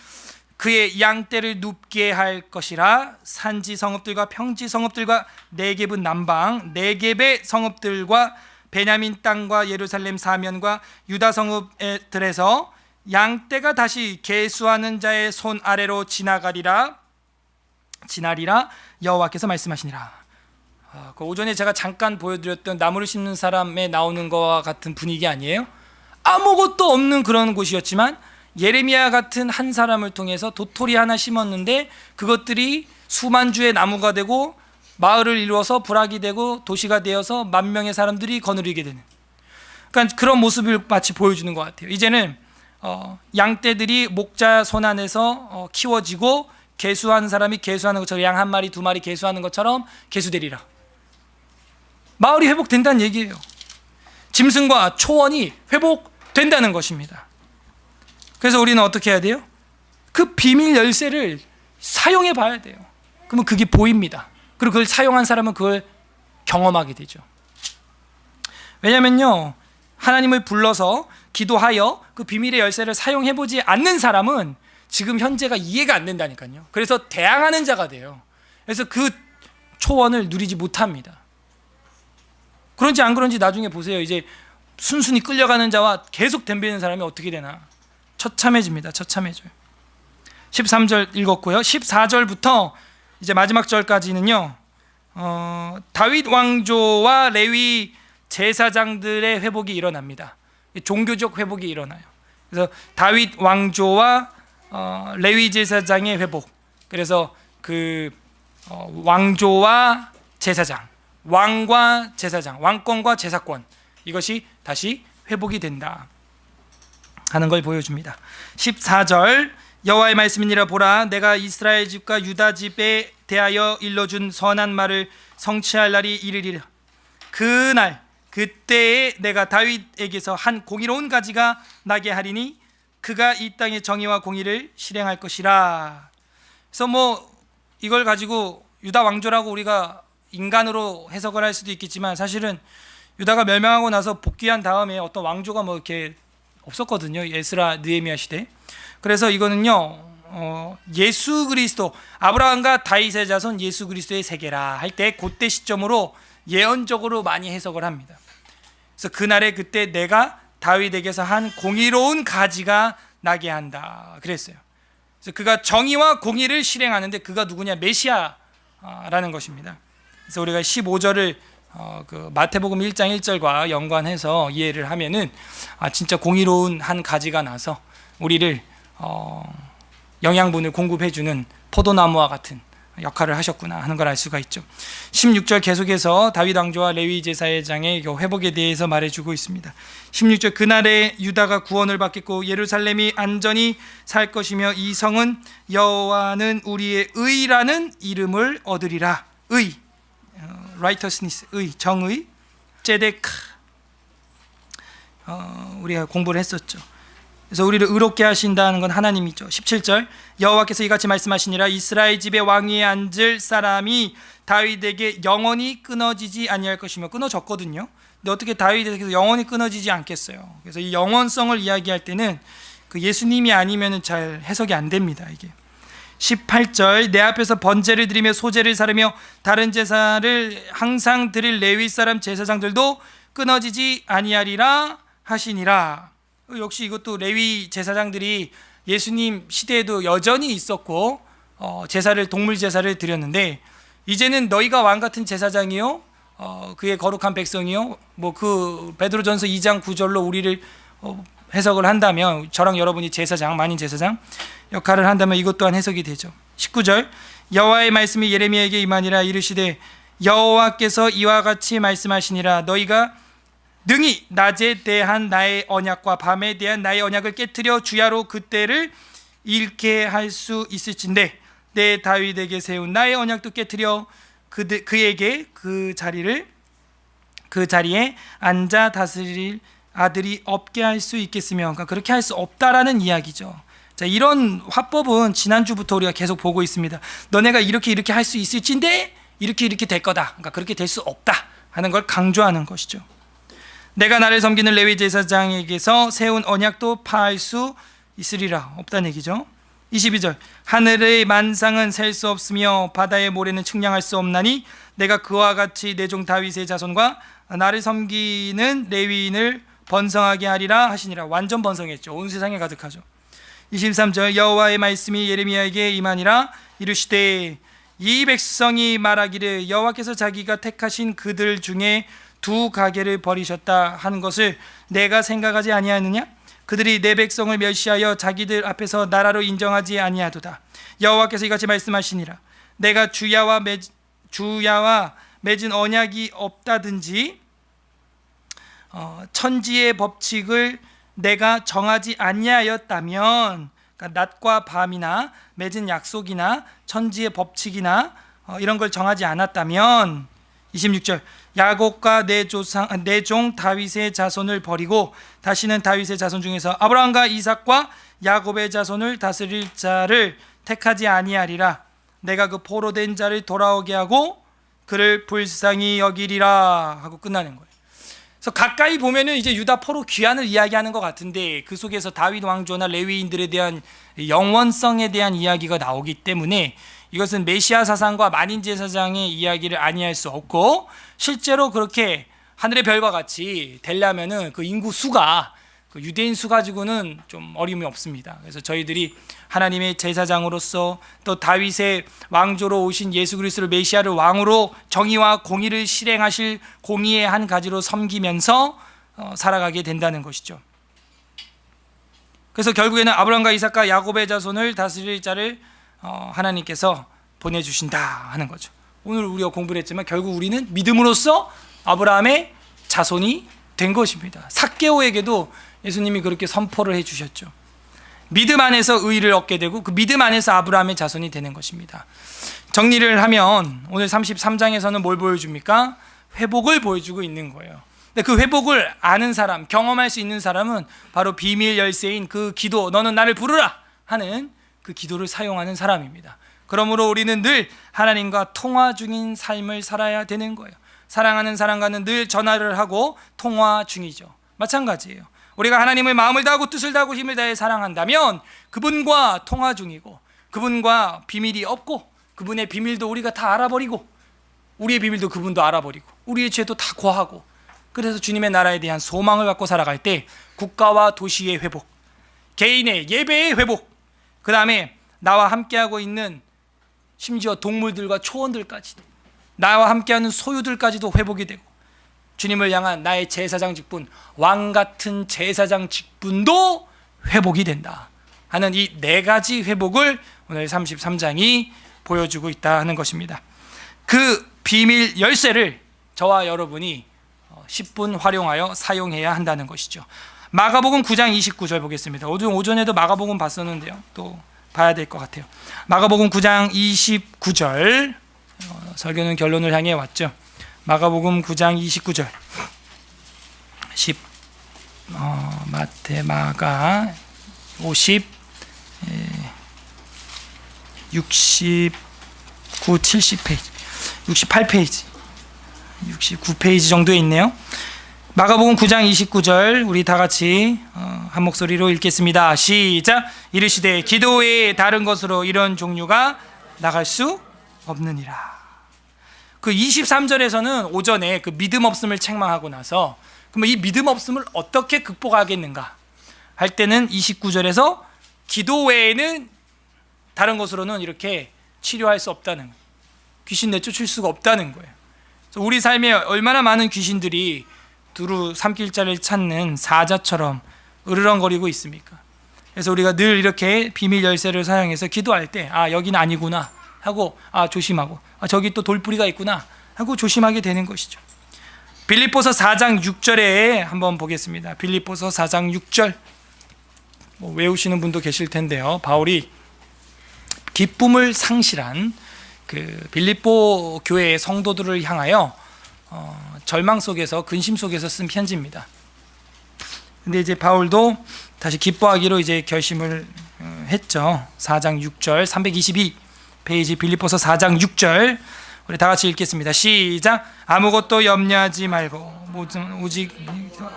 그의 양떼를 눕게 할 것이라. 산지 성읍들과 평지 성읍들과 네겝은 남방, 네겝의 성읍들과 베냐민 땅과 예루살렘 사면과 유다 성읍들에서 양떼가 다시 계수하는 자의 손 아래로 지나리라 여호와께서 말씀하시니라. 그 오전에 제가 잠깐 보여드렸던 나무를 심는 사람에 나오는 것과 같은 분위기 아니에요? 아무것도 없는 그런 곳이었지만 예레미야 같은 한 사람을 통해서 도토리 하나 심었는데 그것들이 수만 주의 나무가 되고 마을을 이루어서 부락이 되고 도시가 되어서 만 명의 사람들이 거느리게 되는, 그러니까 그런 모습을 마치 보여주는 것 같아요. 이제는 양떼들이 목자 손 안에서 키워지고 계수하는 사람이 계수하는 것처럼, 양 한 마리 두 마리 계수하는 것처럼 계수되리라. 마을이 회복된다는 얘기예요. 짐승과 초원이 회복된다는 것입니다. 그래서 우리는 어떻게 해야 돼요? 그 비밀 열쇠를 사용해 봐야 돼요. 그러면 그게 보입니다. 그리고 그걸 사용한 사람은 그걸 경험하게 되죠. 왜냐면요, 하나님을 불러서 기도하여 그 비밀의 열쇠를 사용해 보지 않는 사람은 지금 현재가 이해가 안 된다니까요. 그래서 대항하는 자가 돼요. 그래서 그 초원을 누리지 못합니다. 그런지 안 그런지 나중에 보세요. 이제 순순히 끌려가는 자와 계속 덤비는 사람이 어떻게 되나? 처참해집니다. 처참해져요. 13절 읽었고요. 14절부터 이제 마지막 절까지는요, 다윗 왕조와 레위 제사장들의 회복이 일어납니다. 종교적 회복이 일어나요. 그래서 다윗 왕조와 레위 제사장의 회복. 그래서 그 왕조와 제사장, 왕과 제사장, 왕권과 제사권, 이것이 다시 회복이 된다 하는 걸 보여줍니다. 14절, 여호와의 말씀이니라. 보라, 내가 이스라엘 집과 유다 집에 대하여 일러준 선한 말을 성취할 날이 이르리라. 그날 그때에 내가 다윗에게서 한 공의로운 가지가 나게 하리니 그가 이 땅의 정의와 공의를 실행할 것이라. 그래서 뭐 이걸 가지고 유다 왕조라고 우리가 인간으로 해석을 할 수도 있겠지만, 사실은 유다가 멸망하고 나서 복귀한 다음에 어떤 왕조가 뭐 이렇게 없었거든요. 에스라 느헤미야 시대. 그래서 이거는요, 예수 그리스도, 아브라함과 다윗의 자손 예수 그리스도의 세계라 할 때 그때 시점으로 예언적으로 많이 해석을 합니다. 그래서 그날에 그때 내가 다윗에게서 한 공의로운 가지가 나게 한다 그랬어요. 그래서 그가 정의와 공의를 실행하는데 그가 누구냐? 메시아라는 것입니다. 그래서 우리가 15절을 그 마태복음 1장 1절과 연관해서 이해를 하면은 진짜 공의로운 한 가지가 나서 우리를 영양분을 공급해주는 포도나무와 같은 역할을 하셨구나 하는 걸 알 수가 있죠. 16절 계속해서 다윗 왕조와 레위 제사장의 회복에 대해서 말해주고 있습니다. 16절, 그날에 유다가 구원을 받겠고 예루살렘이 안전히 살 것이며 이 성은 여호와는 우리의 의라는 이름을 얻으리라. 의, righteousness, 의, 정의, 제데크, 우리가 공부를 했었죠. 그래서 우리를 의롭게 하신다는 건 하나님이죠. 17절, 여호와께서 이같이 말씀하시니라. 이스라엘 집에 왕위에 앉을 사람이 다윗에게 영원히 끊어지지 아니할 것이며, 끊어졌거든요. 근데 어떻게 다윗에게서 영원히 끊어지지 않겠어요? 그래서 이 영원성을 이야기할 때는 그 예수님이 아니면 잘 해석이 안 됩니다. 이게 18절, 내 앞에서 번제를 드리며 소제를 사르며 다른 제사를 항상 드릴 레위 사람 제사장들도 끊어지지 아니하리라 하시니라. 역시 이것도 레위 제사장들이 예수님 시대에도 여전히 있었고 제사를, 동물 제사를 드렸는데, 이제는 너희가 왕 같은 제사장이요, 그의 거룩한 백성이요, 뭐 그 베드로전서 2장 9절로 우리를 해석을 한다면, 저랑 여러분이 제사장, 만인 제사장 역할을 한다면 이것 또한 해석이 되죠. 19절, 여호와의 말씀이 예레미야에게 임하니라. 이르시되 여호와께서 이와 같이 말씀하시니라. 너희가 능히 낮에 대한 나의 언약과 밤에 대한 나의 언약을 깨뜨려 주야로 그때를 잃게 할 수 있을진데 내 다윗에게 세운 나의 언약도 깨뜨려 그에게 그 자리에 앉아 다스릴 아들이 없게 할 수 있겠으며, 그러니까 그렇게 할 수 없다라는 이야기죠. 자, 이런 화법은 지난주부터 우리가 계속 보고 있습니다. 너네가 이렇게 할 수 있을진데 이렇게 될 거다. 그러니까 그렇게 될 수 없다 하는 걸 강조하는 것이죠. 내가 나를 섬기는 레위 제사장에게서 세운 언약도 파할 수 있으리라. 없다는 얘기죠. 22절 하늘의 만상은 셀 수 없으며 바다의 모래는 측량할 수 없나니 내가 그와 같이 내 종 다윗의 자손과 나를 섬기는 레위인을 번성하게 하리라 하시니라. 완전 번성했죠. 온 세상에 가득하죠. 23절 여호와의 말씀이 예레미야에게 임하니라. 이르시되 이 백성이 말하기를 여호와께서 자기가 택하신 그들 중에 두 가게를 버리셨다 하는 것을 내가 생각하지 아니하느냐? 그들이 내 백성을 멸시하여 자기들 앞에서 나라로 인정하지 아니하도다. 여호와께서 이같이 말씀하시니라. 내가 주야와 맺은 언약이 없다든지 천지의 법칙을 내가 정하지 아니하였다면, 그러니까 낮과 밤이나 맺은 약속이나 천지의 법칙이나 이런 걸 정하지 않았다면, 26절 야곱과 내 종 다윗의 자손을 버리고 다시는 다윗의 자손 중에서 아브라함과 이삭과 야곱의 자손을 다스릴 자를 택하지 아니하리라. 내가 그 포로된 자를 돌아오게 하고 그를 불쌍히 여기리라 하고 끝나는 거예요. 그래서 가까이 보면은 이제 유다 포로 귀환을 이야기하는 것 같은데 그 속에서 다윗 왕조나 레위인들에 대한 영원성에 대한 이야기가 나오기 때문에 이것은 메시아 사상과 만인 제사장의 이야기를 아니할 수 없고, 실제로 그렇게 하늘의 별과 같이 되려면은 그 인구 수가 그 유대인 수 가지고는 좀 어림이 없습니다. 그래서 저희들이 하나님의 제사장으로서 또 다윗의 왕조로 오신 예수 그리스도를 메시아를 왕으로 정의와 공의를 실행하실 공의의 한 가지로 섬기면서 살아가게 된다는 것이죠. 그래서 결국에는 아브라함과 이삭과 야곱의 자손을 다스릴 자를 하나님께서 보내주신다 하는 거죠. 오늘 우리가 공부를 했지만 결국 우리는 믿음으로써 아브라함의 자손이 된 것입니다. 삭개오에게도 예수님이 그렇게 선포를 해주셨죠. 믿음 안에서 의를 얻게 되고 그 믿음 안에서 아브라함의 자손이 되는 것입니다. 정리를 하면 오늘 33장에서는 뭘 보여줍니까? 회복을 보여주고 있는 거예요. 근데 그 회복을 아는 사람, 경험할 수 있는 사람은 바로 비밀 열쇠인 그 기도, 너는 나를 부르라 하는 그 기도를 사용하는 사람입니다. 그러므로 우리는 늘 하나님과 통화 중인 삶을 살아야 되는 거예요. 사랑하는 사람과는 늘 전화를 하고 통화 중이죠. 마찬가지예요. 우리가 하나님을 마음을 다하고 뜻을 다하고 힘을 다해 사랑한다면 그분과 통화 중이고, 그분과 비밀이 없고, 그분의 비밀도 우리가 다 알아버리고, 우리의 비밀도 그분도 알아버리고, 우리의 죄도 다 고하고, 그래서 주님의 나라에 대한 소망을 갖고 살아갈 때 국가와 도시의 회복, 개인의 예배의 회복, 그 다음에 나와 함께하고 있는 심지어 동물들과 초원들까지도, 나와 함께하는 소유들까지도 회복이 되고, 주님을 향한 나의 제사장 직분, 왕 같은 제사장 직분도 회복이 된다 하는 이 네 가지 회복을 오늘 33장이 보여주고 있다 하는 것입니다. 그 비밀 열쇠를 저와 여러분이 10분 활용하여 사용해야 한다는 것이죠. 마가복음 9장 29절 보겠습니다. 오전에도 마가복음 봤었는데요, 또 봐야 될 것 같아요. 마가복음 9장 29절, 설교는 결론을 향해 왔죠. 마가복음 9장 29절, 마태, 마가 50, 69, 70페이지, 68페이지, 69페이지 정도에 있네요. 마가복음 9장 29절 우리 다 같이 한 목소리로 읽겠습니다. 시작. 이르시되 기도 외에 다른 것으로 이런 종류가 나갈 수 없느니라. 그 23절에서는 오전에 그 믿음 없음을 책망하고 나서 그러면 이 믿음 없음을 어떻게 극복하겠는가 할 때는 29절에서 기도 외에는 다른 것으로는 이렇게 치료할 수 없다는 거예요. 귀신 내쫓을 수가 없다는 거예요. 그래서 우리 삶에 얼마나 많은 귀신들이 두루 삼킬자를 찾는 사자처럼 으르렁거리고 있습니까? 그래서 우리가 늘 이렇게 비밀 열쇠를 사용해서 기도할 때 여기는 아니구나 하고 조심하고 저기 또 돌뿌리가 있구나 하고 조심하게 되는 것이죠. 빌립보서 4장 6절에 한번 보겠습니다. 빌립보서 4장 6절 외우시는 분도 계실 텐데요. 바울이 기쁨을 상실한 그 빌립보 교회의 성도들을 향하여 절망 속에서 근심 속에서 쓴 편지입니다. 근데 이제 바울도 다시 기뻐하기로 이제 결심을 했죠. 4장 6절 322 페이지 빌립보서 4장 6절 우리 다 같이 읽겠습니다. 시작. 아무것도 염려하지 말고 오직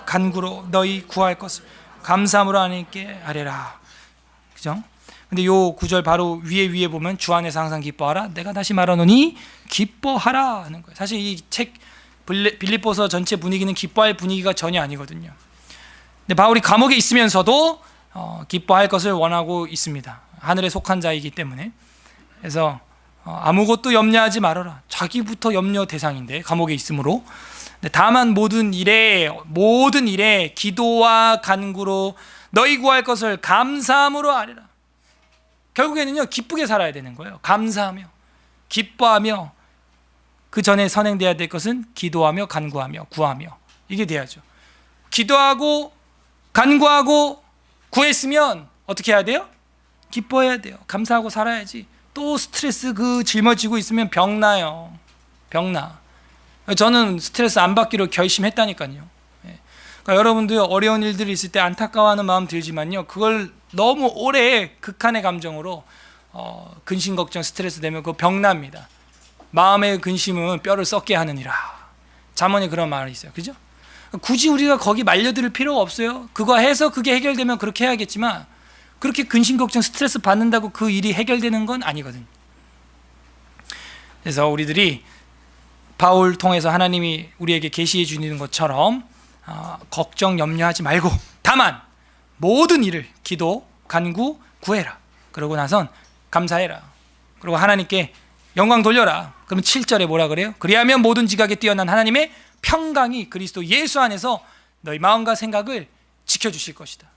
간구로 너희 구할 것을 감사함으로 하나님께 아뢰라. 그죠? 근데 요 구절 바로 위에 보면 주 안에서 항상 기뻐하라. 내가 다시 말하노니 기뻐하라 하는 거예요. 사실 이 책 빌립보서 전체 분위기는 기뻐할 분위기가 전혀 아니거든요. 근데 바울이 감옥에 있으면서도 기뻐할 것을 원하고 있습니다. 하늘에 속한 자이기 때문에. 그래서 아무것도 염려하지 말아라. 자기부터 염려 대상인데 감옥에 있으므로. 다만 모든 일에 기도와 간구로 너희 구할 것을 감사함으로 아뢰라. 결국에는요 기쁘게 살아야 되는 거예요. 감사하며 기뻐하며 그 전에 선행돼야 될 것은 기도하며 간구하며 구하며 이게 돼야죠. 기도하고 간구하고 구했으면 어떻게 해야 돼요? 기뻐해야 돼요. 감사하고 살아야지. 또 스트레스 짊어지고 있으면 병나요. 병나. 저는 스트레스 안 받기로 결심했다니까요. 그러니까 여러분들 어려운 일들이 있을 때 안타까워하는 마음 들지만요. 그걸 너무 오래 극한의 감정으로 근심 걱정 스트레스 되면 그거 병납니다. 마음의 근심은 뼈를 썩게 하느니라. 잠언에 그런 말이 있어요. 그죠? 굳이 우리가 거기 말려들 필요가 없어요. 그거 해서 그게 해결되면 그렇게 해야겠지만 그렇게 근심 걱정 스트레스 받는다고 그 일이 해결되는 건 아니거든요. 그래서 우리들이 바울 통해서 하나님이 우리에게 계시해 주는 것처럼 걱정 염려하지 말고 다만 모든 일을 기도, 간구, 구해라. 그러고 나선 감사해라. 그리고 하나님께 영광 돌려라. 그럼 7절에 뭐라 그래요? 그리하면 모든 지각에 뛰어난 하나님의 평강이 그리스도 예수 안에서 너희 마음과 생각을 지켜주실 것이다.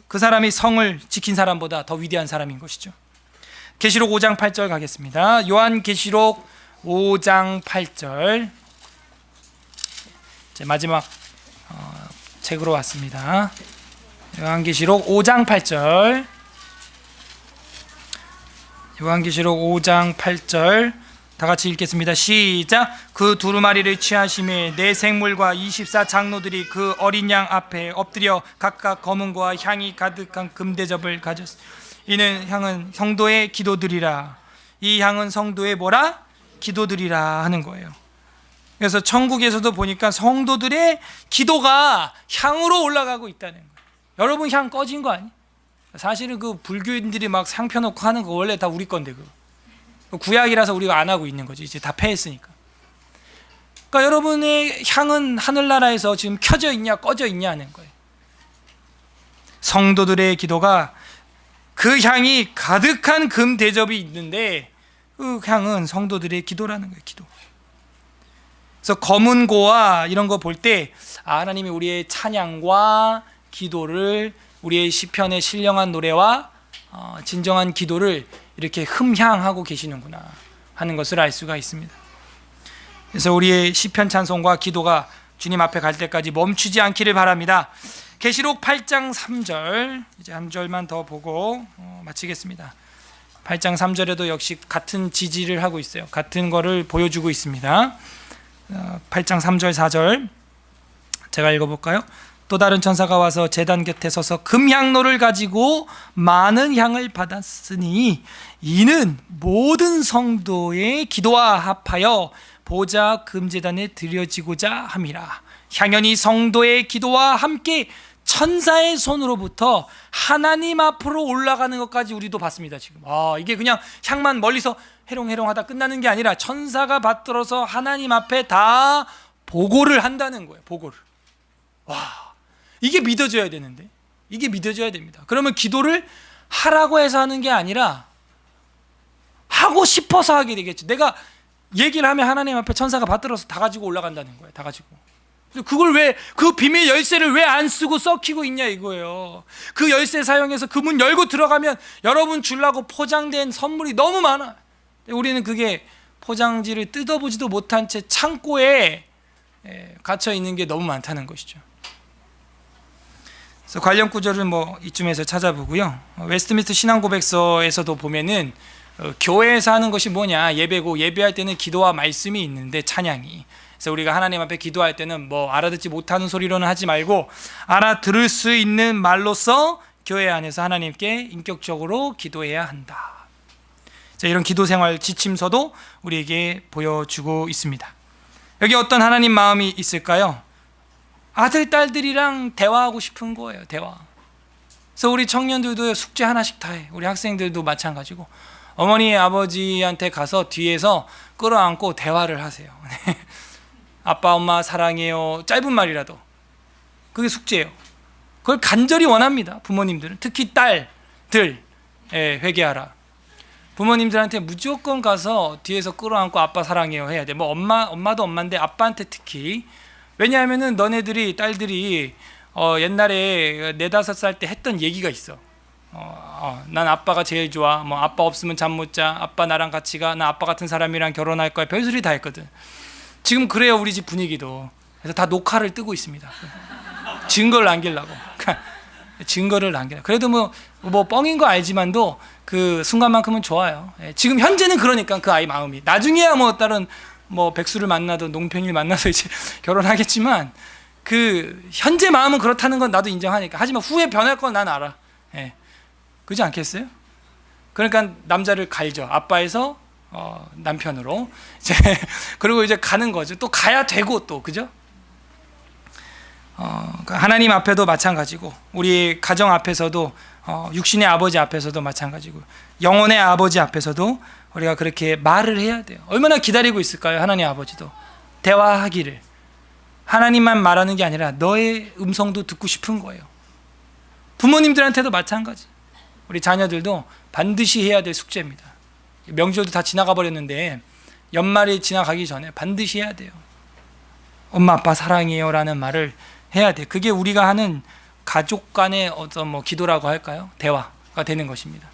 그 사람이 성을 지킨 사람보다 더 위대한 사람인 것이죠. 계시록 5장 8절 가겠습니다. 요한계시록 5장 8절 이제 마지막 책으로 왔습니다. 요한계시록 5장 8절 요한계시록 5장 8절 다 같이 읽겠습니다. 시작. 그 두루마리를 취하심에 네 생물과 24 장로들이 그 어린 양 앞에 엎드려 각각 검은고와 향이 가득한 금대접을 가졌으. 이는 향은 성도의 기도들이라. 이 향은 성도의 뭐라? 기도들이라 하는 거예요. 그래서 천국에서도 보니까 성도들의 기도가 향으로 올라가고 있다는 거예요. 여러분 향 꺼진 거 아니? 사실은 그 불교인들이 막 상 펴놓고 하는 거 원래 다 우리 건데 구약이라서 우리가 안 하고 있는 거지. 이제 다 폐했으니까. 그러니까 여러분의 향은 하늘나라에서 지금 켜져 있냐 꺼져 있냐 하는 거예요. 성도들의 기도가 그 향이 가득한 금 대접이 있는데 그 향은 성도들의 기도라는 거예요. 기도. 그래서 검은고와 이런 거 볼 때 하나님이 우리의 찬양과 기도를 우리의 시편의 신령한 노래와 진정한 기도를 이렇게 흠향하고 계시는구나 하는 것을 알 수가 있습니다. 그래서 우리의 시편 찬송과 기도가 주님 앞에 갈 때까지 멈추지 않기를 바랍니다. 계시록 8장 3절 이제 한 절만 더 보고 마치겠습니다. 8장 3절에도 역시 같은 지지를 하고 있어요. 같은 거를 보여주고 있습니다. 8장 3절 4절 제가 읽어볼까요? 또 다른 천사가 와서 제단 곁에 서서 금향로를 가지고 많은 향을 받았으니 이는 모든 성도의 기도와 합하여 보좌 금제단에 드려지고자 함이라. 향연이 성도의 기도와 함께 천사의 손으로부터 하나님 앞으로 올라가는 것까지 우리도 봤습니다. 지금 이게 그냥 향만 멀리서 해롱해롱하다 끝나는 게 아니라 천사가 받들어서 하나님 앞에 다 보고를 한다는 거예요. 보고를. 이게 믿어져야 되는데, 이게 믿어져야 됩니다. 그러면 기도를 하라고 해서 하는 게 아니라 하고 싶어서 하게 되겠죠. 내가 얘기를 하면 하나님 앞에 천사가 받들어서 다 가지고 올라간다는 거예요. 다 가지고. 그걸 왜, 그 비밀 열쇠를 왜 안 쓰고 썩히고 있냐 이거예요. 그 열쇠 사용해서 그 문 열고 들어가면 여러분 주려고 포장된 선물이 너무 많아. 우리는 그게 포장지를 뜯어보지도 못한 채 창고에 갇혀 있는 게 너무 많다는 것이죠. 그래서 관련 구절을 이쯤에서 찾아보고요. 웨스트민스터 신앙고백서에서도 보면은 교회에서 하는 것이 뭐냐, 예배고, 예배할 때는 기도와 말씀이 있는데 찬양이. 그래서 우리가 하나님 앞에 기도할 때는 알아듣지 못하는 소리로는 하지 말고 알아들을 수 있는 말로써 교회 안에서 하나님께 인격적으로 기도해야 한다. 자, 이런 기도 생활 지침서도 우리에게 보여주고 있습니다. 여기 어떤 하나님 마음이 있을까요? 아들, 딸들이랑 대화하고 싶은 거예요. 대화. 그래서 우리 청년들도 숙제 하나씩 다 해. 우리 학생들도 마찬가지고 어머니, 아버지한테 가서 뒤에서 끌어안고 대화를 하세요. 아빠, 엄마 사랑해요. 짧은 말이라도. 그게 숙제예요. 그걸 간절히 원합니다. 부모님들은. 특히 딸들 회개하라. 부모님들한테 무조건 가서 뒤에서 끌어안고 아빠 사랑해요 해야 돼. 엄마도 엄마인데 아빠한테 특히. 왜냐하면은 너네들이, 딸들이 옛날에 4-5살 때 했던 얘기가 있어. 난 아빠가 제일 좋아. 아빠 없으면 잠 못 자. 아빠 나랑 같이 가. 나 아빠 같은 사람이랑 결혼할 거야. 별소리 다 했거든. 지금 그래요, 우리 집 분위기도. 그래서 다 녹화를 뜨고 있습니다. 증거를 남기려고. 증거를 남기려고. 그래도 뻥인 거 알지만도 그 순간만큼은 좋아요. 지금 현재는 그러니까 그 아이 마음이. 나중에야 다른 백수를 만나도 농팽이를 만나서 이제 결혼하겠지만 그 현재 마음은 그렇다는 건 나도 인정하니까. 하지만 후에 변할 건 난 알아. 그렇지 않겠어요? 그러니까 남자를 갈죠. 아빠에서 남편으로. 그리고 이제 가는 거죠. 또 가야 되고 또, 그죠? 하나님 앞에도 마찬가지고 우리 가정 앞에서도 육신의 아버지 앞에서도 마찬가지고 영혼의 아버지 앞에서도 우리가 그렇게 말을 해야 돼요. 얼마나 기다리고 있을까요? 하나님 아버지도 대화하기를. 하나님만 말하는 게 아니라 너의 음성도 듣고 싶은 거예요. 부모님들한테도 마찬가지. 우리 자녀들도 반드시 해야 될 숙제입니다. 명절도 다 지나가 버렸는데 연말이 지나가기 전에 반드시 해야 돼요. 엄마 아빠 사랑해요 라는 말을 해야 돼. 그게 우리가 하는 가족 간의 어떤 기도라고 할까요? 대화가 되는 것입니다.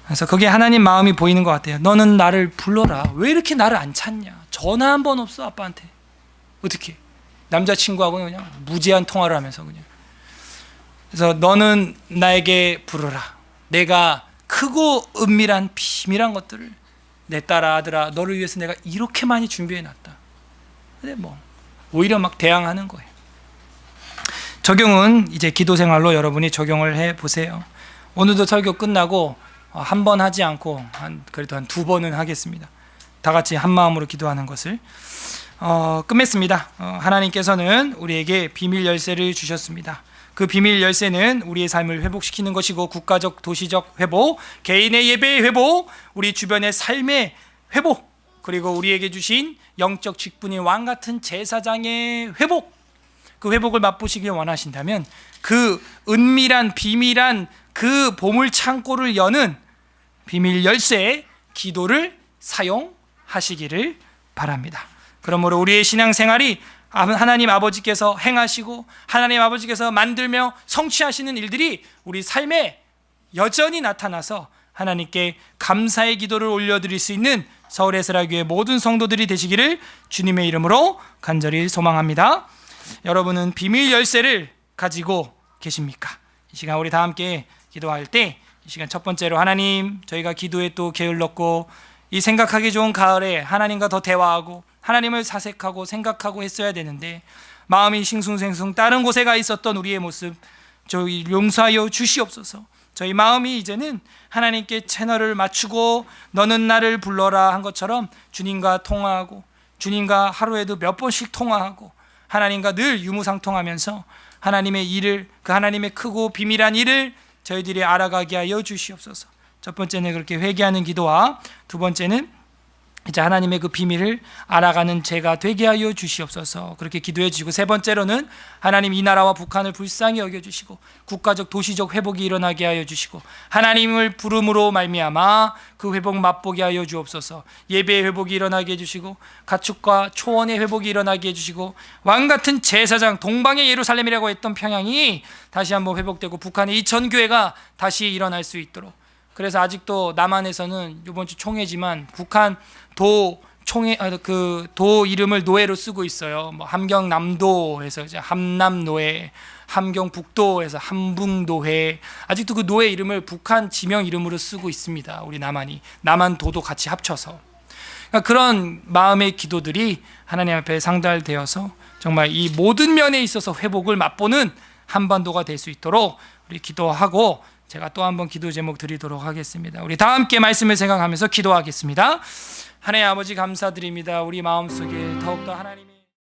그래서 그게 하나님 마음이 보이는 것 같아요. 너는 나를 불러라. 왜 이렇게 나를 안 찾냐? 전화 한 번 없어 아빠한테. 어떻게? 남자친구하고는 그냥 무제한 통화를 하면서 그냥. 그래서 너는 나에게 부르라. 내가 크고 은밀한 비밀한 것들을 내 딸아, 아들아, 너를 위해서 내가 이렇게 많이 준비해놨다. 근데 오히려 막 대항하는 거예요. 적용은 이제 기도 생활로 여러분이 적용을 해 보세요. 오늘도 설교 끝나고 한 번 하지 않고 그래도 한 2번은 하겠습니다. 다 같이 한 마음으로 기도하는 것을 끝맺습니다. 하나님께서는 우리에게 비밀 열쇠를 주셨습니다. 그 비밀 열쇠는 우리의 삶을 회복시키는 것이고 국가적, 도시적 회복, 개인의 예배의 회복, 우리 주변의 삶의 회복, 그리고 우리에게 주신 영적 직분인 왕 같은 제사장의 회복, 그 회복을 맛보시길 원하신다면 그 은밀한 비밀한 그 보물 창고를 여는 비밀 열쇠의 기도를 사용하시기를 바랍니다. 그러므로 우리의 신앙생활이 하나님 아버지께서 행하시고 하나님 아버지께서 만들며 성취하시는 일들이 우리 삶에 여전히 나타나서 하나님께 감사의 기도를 올려드릴 수 있는 서울에스라교회 모든 성도들이 되시기를 주님의 이름으로 간절히 소망합니다. 여러분은 비밀 열쇠를 가지고 계십니까? 이 시간 우리 다 함께 기도할 때 이 시간 첫 번째로 하나님, 저희가 기도에 또 게을렀고 이 생각하기 좋은 가을에 하나님과 더 대화하고 하나님을 사색하고 생각하고 했어야 되는데 마음이 싱숭생숭 다른 곳에 가 있었던 우리의 모습 저희 용서하여 주시옵소서. 저희 마음이 이제는 하나님께 채널을 맞추고 너는 나를 불러라 한 것처럼 주님과 통화하고 주님과 하루에도 몇 번씩 통화하고 하나님과 늘 유무상통하면서 하나님의 일을, 그 하나님의 크고 비밀한 일을 저희들이 알아가게 하여 주시옵소서. 첫 번째는 그렇게 회개하는 기도와 두 번째는 이제 하나님의 그 비밀을 알아가는 제가 되게 하여 주시옵소서. 그렇게 기도해 주시고 세 번째로는 하나님 이 나라와 북한을 불쌍히 여겨주시고 국가적 도시적 회복이 일어나게 하여 주시고 하나님을 부름으로 말미암아 그 회복 맛보게 하여 주옵소서. 예배의 회복이 일어나게 해주시고 가축과 초원의 회복이 일어나게 해주시고 왕같은 제사장 동방의 예루살렘이라고 했던 평양이 다시 한번 회복되고 북한의 이천교회가 다시 일어날 수 있도록. 그래서 아직도 남한에서는 이번 주 총회지만 북한 도 총회 도 이름을 노예로 쓰고 있어요. 뭐 함경남도에서 이제 함남노예, 함경북도에서 함북노회, 아직도 그 노예 이름을 북한 지명 이름으로 쓰고 있습니다. 우리 남한도도 같이 합쳐서. 그러니까 그런 마음의 기도들이 하나님 앞에 상달되어서 정말 이 모든 면에 있어서 회복을 맛보는 한반도가 될 수 있도록 우리 기도하고, 제가 또 한번 기도 제목 드리도록 하겠습니다. 우리 다 함께 말씀을 생각하면서 기도하겠습니다. 하나님 아버지 감사드립니다. 우리 마음속에 더욱더 하나님의